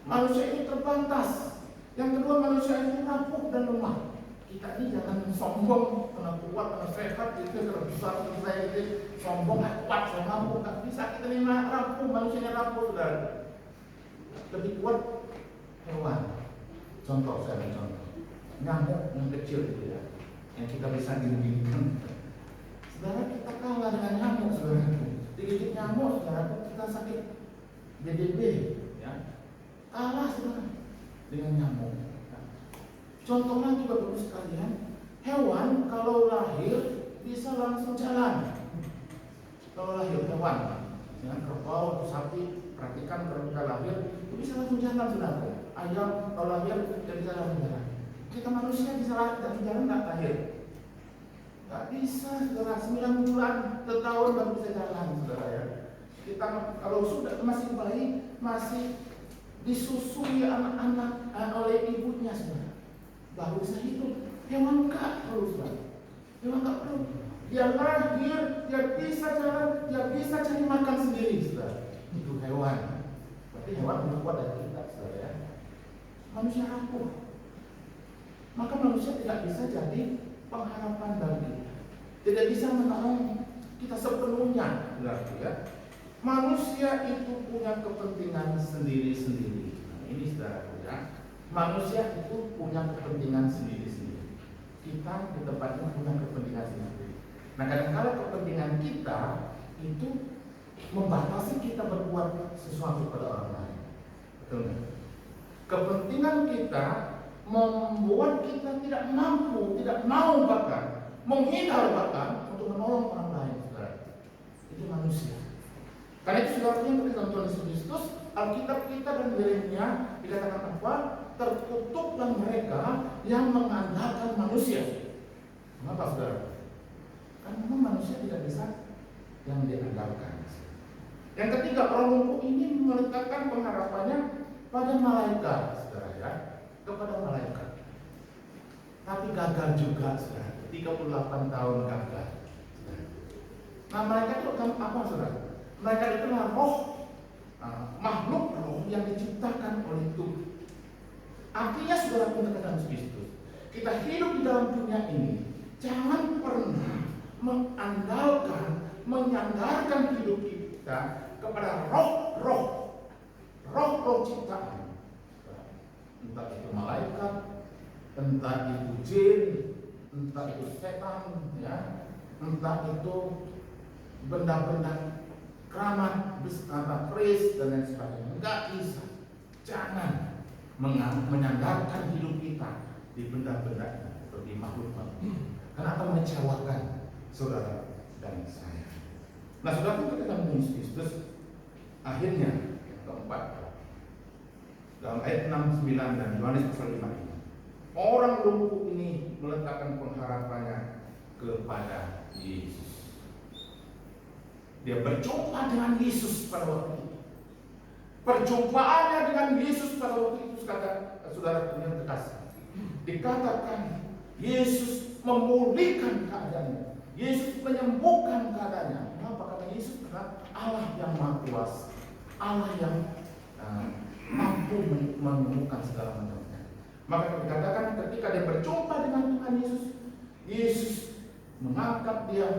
Manusia ini terbatas. Yang kedua, manusia ini rapuh dan lemah. Kita ini jangan sombong, karena kuat, karena sehat, itu karena besar, saya itu sombong, kuat, saya mampu, nggak bisa. Kita ini rapuh, manusianya rapuh, saudara. Lebih kuat hewan. Contoh, saya ambil contoh, nyamuk yang kecil itu ya, yang kita bisa gini-ginikan. Saudara, kita kalah dengan nyamuk, saudara. Digigit nyamuk, saudara, kita sakit DDB, ya. Kalah, saudara, dengan nyamuk. Contoh lagi Bapak Ibu sekalian, hewan kalau lahir bisa langsung jalan. Kalau lahir hewan, dengan kerbau atau sapi, perhatikan kalau kita lahir itu bisa langsung jalan, saudara. Ayam kalau lahir dia bisa langsung jalan. Kita manusia bisa dari jalan nggak lahir? Nggak bisa, saudara. 9 bulan, setahun baru bisa jalan, saudara ya. Kita kalau sudah masih bayi, masih disusui anak-anak oleh ibunya, saudara, baru bisa hidup. Hewan enggak perlu, saudara. Hewan enggak perlu. Dia lahir, dia bisa jalan, dia bisa cari makan sendiri, saudara. Itu hewan. Berarti hewan lebih kuat dari kita, saudara ya. Manusia rapuh. Maka manusia tidak bisa jadi pengharapan bagi kita. Tidak bisa menolong kita sepenuhnya, berarti ya. Manusia itu punya kepentingan sendiri-sendiri. Nah, ini saudara ya. Manusia itu punya kepentingan sendiri-sendiri. Kita di tempat ini punya kepentingan sendiri. Nah, kadang-kadang kepentingan kita itu membatasi kita berbuat sesuatu pada orang lain. Betul nggak? Kepentingan kita membuat kita tidak mampu, tidak mau bahkan menghindar bahkan untuk menolong orang lain, saudara. Itu manusia. Karena itu saudara yang dalam Tuhan Yesus Kristus, Alkitab kita dan Yeremia dikatakan apa? Terkutuklah mereka yang mengandalkan manusia. Kenapa saudara? Karena memang manusia tidak bisa yang diandalkan. Yang ketiga, orang lumpuh ini meletakkan pengharapannya pada malaikat, saudara ya, kepada malaikat. Tapi gagal juga, saudara. 38 tahun gagal. Nah, malaikat itu apa, saudara? Malaikat itu adalah roh, makhluk roh yang diciptakan oleh Tuhan. Artinya, saudara pun terkadang Kristus, kita hidup di dalam dunia ini, jangan pernah mengandalkan, menyandarkan hidup kita kepada roh ciptaan, entah itu malaikat, entah itu jin, entah itu setan, ya, entah itu benda-benda keramat, keris dan lain sebagainya. Enggak bisa. Jangan menyandarkan hidup kita di benda-benda atau di makhluk-makhluk, karena akan mengecewakan saudara dan saya. Nah, saudara pun ketika Yesus Kristus, akhirnya yang keempat, dalam ayat 69 dan Yohanes pasal 5 ini, orang lumpuh ini meletakkan pengharapannya kepada Yesus. Dia berjumpa dengan Yesus pada waktu itu. Perjumpaannya dengan Yesus pada waktu itu, kata saudara yang terkasih, dikatakan Yesus memulihkan keadaannya. Yesus menyembuhkan keadaannya. Kenapa? Karena Yesus adalah Allah yang Maha Kuasa, Allah yang mampu menemukan segala macamnya. Maka dikatakan ketika dia berjumpa dengan Tuhan Yesus, Yesus mengangkat dia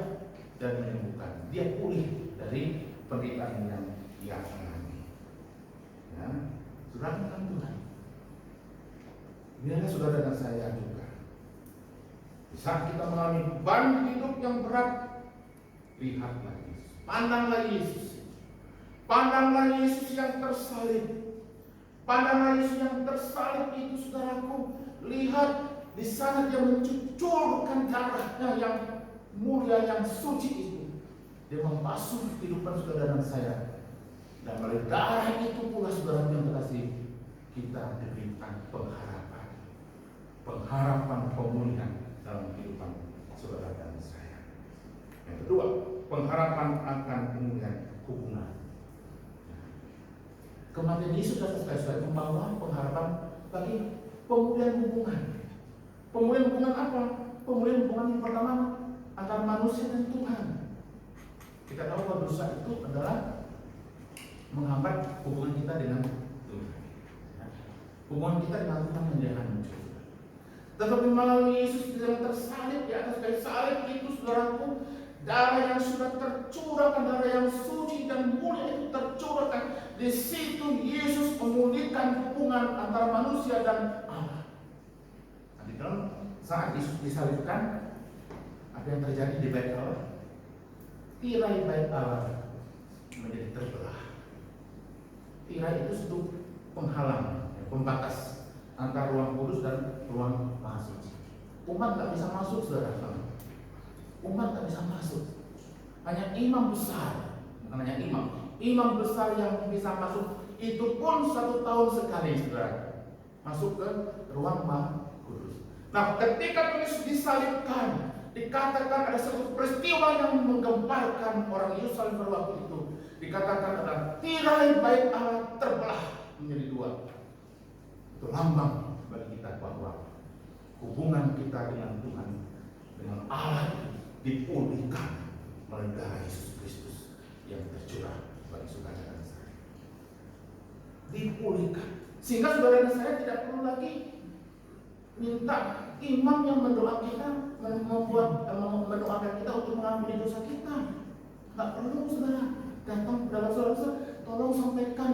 dan menyembuhkan. Dia pulih dari penderitaan yang dia alami. Ya, saudara bukan Tuhan. Biarlah saudara dan saya juga. Di saat kita mengalami beban hidup yang berat, lihatlah Yesus. Pandanglah Yesus. Pandanglah Yesus yang tersalib. Pandanglah Yesus yang tersalib itu, saudaraku. Lihat di sana dia mencucurkan darahnya yang mulia, yang suci itu. Dia membasuh kehidupan saudara dan saya. Dan melalui darah itu pula, saudara yang terkasih, kita diberikan pengharapan. Pengharapan pemulihan dalam kehidupan saudara dan saya. Yang kedua, pengharapan akan pemulihan hubungan. Kematian Yesus dan saya membawa pengharapan bagi pemulihan hubungan. Pemulihan hubungan apa? Pemulihan hubungan yang pertama antara manusia dan Tuhan. Kita tahu bahwa dosa itu adalah menghambat hubungan kita dengan Tuhan. Hubungan kita dengan Tuhan menjadi hancur. Tetapi melalui Yesus yang tersalib di atas kayu salib itu, saudaraku, darah yang sudah tercurahkan, darah yang suci dan mulia itu tercurahkan. Di situ Yesus memulihkan hubungan antara manusia dan Allah. Nanti dalam saat Yesus disalibkan, apa yang terjadi di bait Allah? Tirai bait Allah menjadi terbelah. Tirai itu satu penghalang, pembatas antara ruang kudus dan ruang maha suci. Umat tak bisa masuk, saudara. Umat tak bisa masuk. Hanya imam besar, bukan hanya imam besar yang bisa masuk. Itu pun 1 tahun sekali, saudara, masuk ke ruang maha kudus. Nah, ketika Yesus disalibkan, dikatakan ada satu peristiwa yang menggemparkan orang Yerusalem pada waktu itu. Dikatakan adalah tirai bait Allah terbelah menjadi 2. Itu lambang bagi kita bahwa hubungan kita dengan Tuhan, dengan Allah dipulihkan melalui darah Yesus Kristus yang tercurah bagi saudara dan saya. Dipulihkan sehingga saudara dan saya tidak perlu lagi minta imam yang mendoakan kita, mendoakan kita untuk mengampuni dosa kita. Tidak perlu, saudara. Datang dalam saudara, tolong sampaikan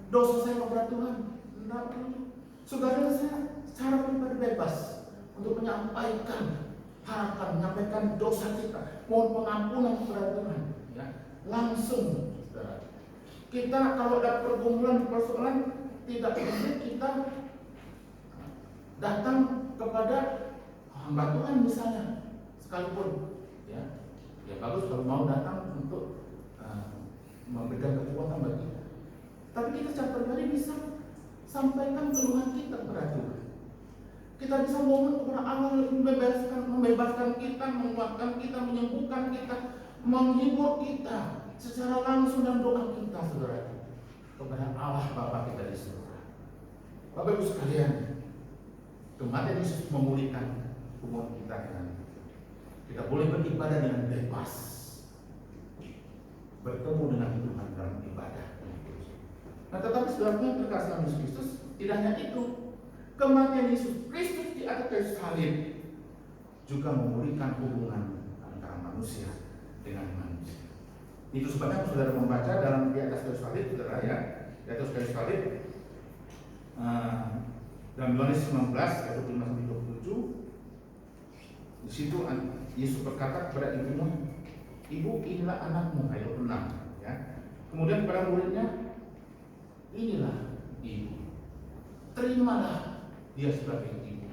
dosa saya kepada Tuhan. Tidak perlu. Saudara dan saya secara pribadi bebas untuk menyampaikan harapkan, menyampaikan dosa kita, mohon pengampunan kepada Tuhan, ya, langsung, saudara. Kita kalau ada pergumulan, persoalan, tidak perlu kita datang kepada hamba Tuhan misalnya, sekalipun, ya, bagus kalau mau datang untuk memberikan kekuatan bagi kita. Tapi kita secara pribadi bisa sampaikan keluhan kita kepada Tuhan. Kita bisa mohon kepada Allah membebaskan kita, menguatkan kita, menyembuhkan kita, menghibur kita secara langsung dan doa kita, saudara, kepada Allah Bapa kita di surga. Bapak Ibu sekalian, kematian Yesus memulihkan hubungan kita dengan kita boleh beribadah dengan bebas, bertemu dengan Tuhan dalam ibadah. Nah, tetapi sebenarnya terkasih Yesus Kristus tidak hanya itu. Kematian Yesus Kristus di atas kayu salib juga memulihkan hubungan antara manusia dengan manusia. Itu sebabnya saudara membaca dalam di atas kayu salib, saudara, ya, di atas kayu salib dalam Yohanes 19 ayat 25-27, di situ Yesus berkata kepada ibunya, "Ibu, inilah anakmu," ayat 26, ya. Kemudian kepada muridnya, "Inilah ibu, terimalah dia sebagai ibu."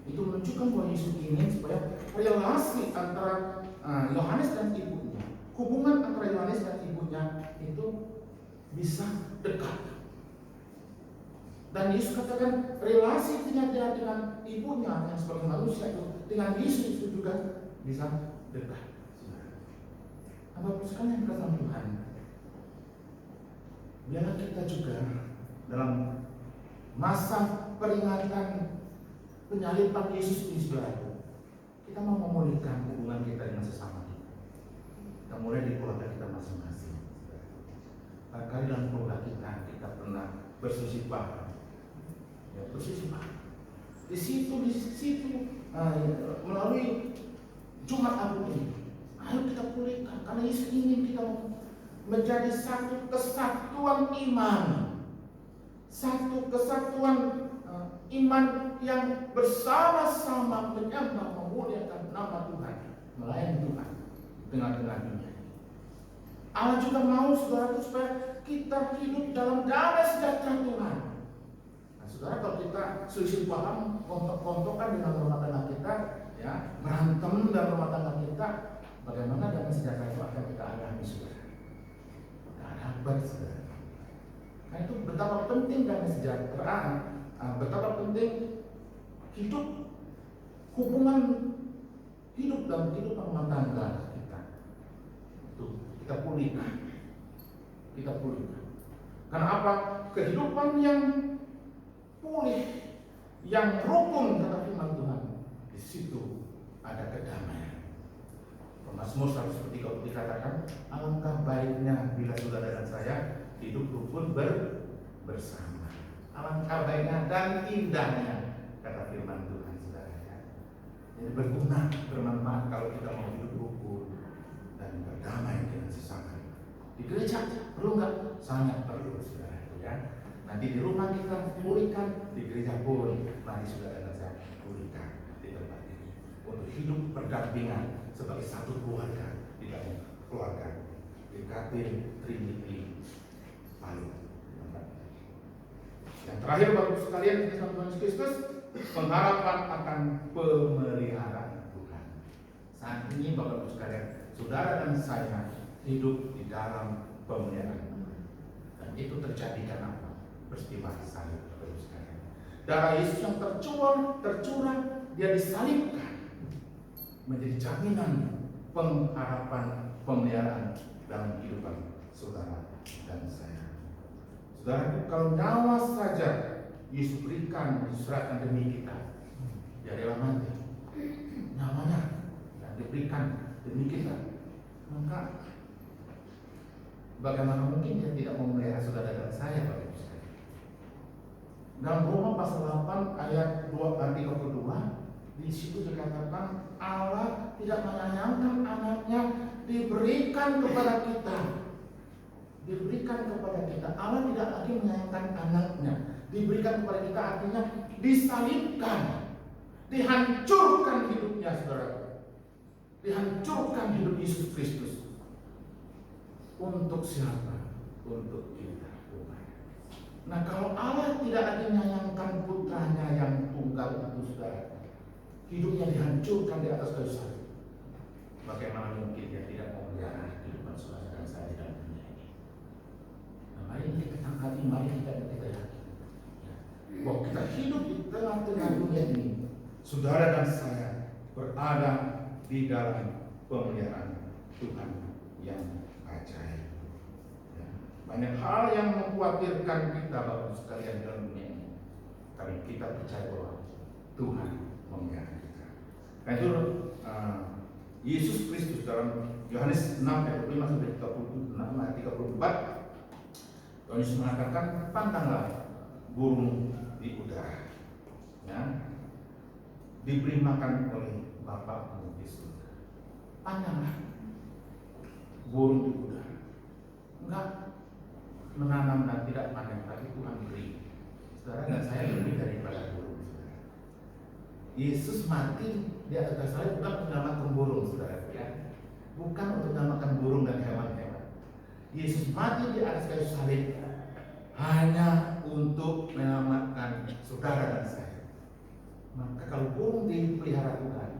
Itu menunjukkan bahwa Yesus ingin supaya relasi antara Yohanes dan ibunya, hubungan antara Yohanes dan ibunya itu bisa dekat. Dan Yesus katakan relasi dia dengan ibunya yang sebagai manusia itu dengan Yesus itu juga bisa dekat. Bapak sekalian yang dikasihi Tuhan, biarlah kita juga dalam masa peringatan penyaliban Yesus ini, saudara, kita mau memulihkan hubungan kita dengan sesama kita. Kita mulai di keluarga kita masing-masing. Barangkali dalam keluarga kita pernah berselisih paham. Ya, berselisih paham. Di situ melalui Jumat Agung ini, ayo kita pulihkan, karena Yesus ingin kita menjadi satu kesatuan iman. Satu kesatuan iman yang bersama-sama menyembah, memuliakan nama Tuhan, melayani Tuhan dengan dunia. Allah juga mau, saudara, supaya kita hidup dalam damai sejahtera Tuhan. Nah, saudara, kalau kita selisih paham, kontok-kontokan dengan rumah tangga kita, ya, berantem dalam rumah tangga kita, bagaimana damai sejahtera itu akan kita alami, saudara? Tidak dapat, saudara. Nah, itu betapa penting damai sejahtera, betapa penting hidup, hubungan hidup dalam kehidupan rumah tangga kita. Itu kita pulihkan. Karena apa? Kehidupan yang pulih, yang rukun kata firman Tuhan, di situ ada kedamaian. Mazmur 103 dikatakan, alangkah baiknya bila saudara dan saya hidup rukun bersama. Alangkah baiknya dan indahnya kata firman Tuhan, saudara. Jadi berguna, bermanfaat kalau kita mau hidup rukun dan berdamai dengan sesama. Di gereja perlu nggak? Sangat perlu, saudara, ya. Nanti di rumah kita pulihkan, di gereja pun mari saudara dan saya pulihkan di tempat ini untuk hidup berdampingan sebagai satu keluarga di dalam keluarga GKT Trinity Palu. Yang terakhir, Bapak sekalian, Tuhan Yesus Kristus, pengharapan akan pemeliharaan Tuhan. Saat ini, Bapak sekalian, saudara dan saya hidup di dalam pemeliharaan Tuhan. Dan itu terjadi karena apa? Peristiwa salib, Bapak sekalian. Darah Yesus yang tercurah, dia disalibkan menjadi jaminan pengharapan pemeliharaan dalam kehidupan saudara dan saya. Saudara, kalau nyawa saja Yesus berikan, diserahkan demi kita, dia rela mati. Nyawanya yang diberikan demi kita, maka bagaimana mungkin dia tidak memelihara saudara dan saya, Bapak Ibu sekalian? Dalam Roma pasal 8 ayat 32, di situ dikatakan Allah tidak menyayangkan anaknya diberikan kepada kita. Allah tidak lagi menyayangkan anaknya, diberikan kepada kita artinya disalibkan. dihancurkan hidupnya, saudara. Dihancurkan hidup Yesus Kristus. Untuk siapa? Untuk kita. Nah, kalau Allah tidak lagi menyayangkan putranya yang tunggal itu, saudara, hidupnya dihancurkan di atas kayu salib, bagaimana mungkin dia tidak mau memelihara kehidupan saudara dan saya di dalam dunia ini? Nah, mari kita angkat, mari kita yakin bahwa kita hidup di tengah-tengah dunia ini, saudara dan saya berada di dalam pemeliharaan Tuhan yang ajaib. Banyak hal yang mengkhawatirkan kita Bapak sekalian dalam dunia ini, tapi kita percaya bahwa Tuhan memelihara kita. Nah itu Yesus Kristus dalam Yohanes 6 ayat 5 sampai 36 ayat 34, Tuhan Yesus mengatakan, pantanglah burung di udara, ya, diberi makan oleh Bapakmu di surga. Pantanglah burung di udara, enggak menanam dan tidak panen, tapi Tuhan beri. Saudara dan saya lebih daripada burung, saudara. Yesus mati di atas kayu salib bukan untuk menyelamatkan burung, saudara, ya. Bukan untuk menyelamatkan burung dan hewan-hewan. Yesus mati di atas kayu salib hanya untuk menyelamatkan saudara dan saya. Maka kalau burung dipelihara Tuhan,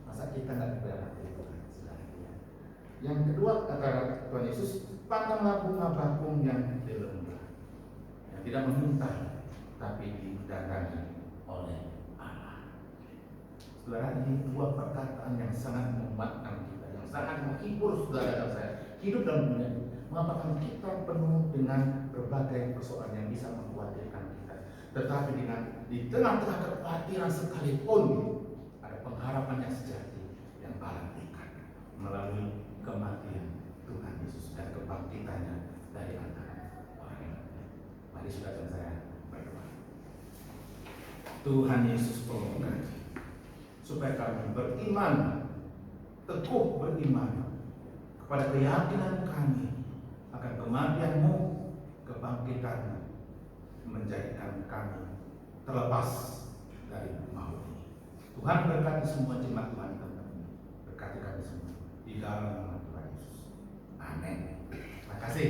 masa kita nggak dipelihara Tuhan, saudara, ya. Yang kedua kata Tuhan Yesus, pantanglah bunga bakung yang dilembah, yang tidak memuntah, tapi didandani oleh Allah. Saudara, ini dua perkataan yang sangat menguatkan kita, yang sangat menghibur saudara dan saya hidup dalam dunia ini. Mengapa kita penuh dengan berbagai persoalan yang bisa mengkhawatirkan kita, tetapi di tengah-tengah kekhawatiran sekalipun ada pengharapan yang sejati yang Allah berikan melalui kematian Tuhan Yesus dan kebangkitannya dari antara orang yang mati. Mari saudara dan saya berdoa. Tuhan Yesus tolong kami supaya kami beriman, teguh beriman kepada keyakinan kami akan kematian-Mu, kebangkitan-Mu menjadikan kami terlepas dari maut ini. Tuhan berkati semua jemaat Tuhan kami, berkati kami semua di dalam nama Tuhan Yesus. Amin. Terima kasih.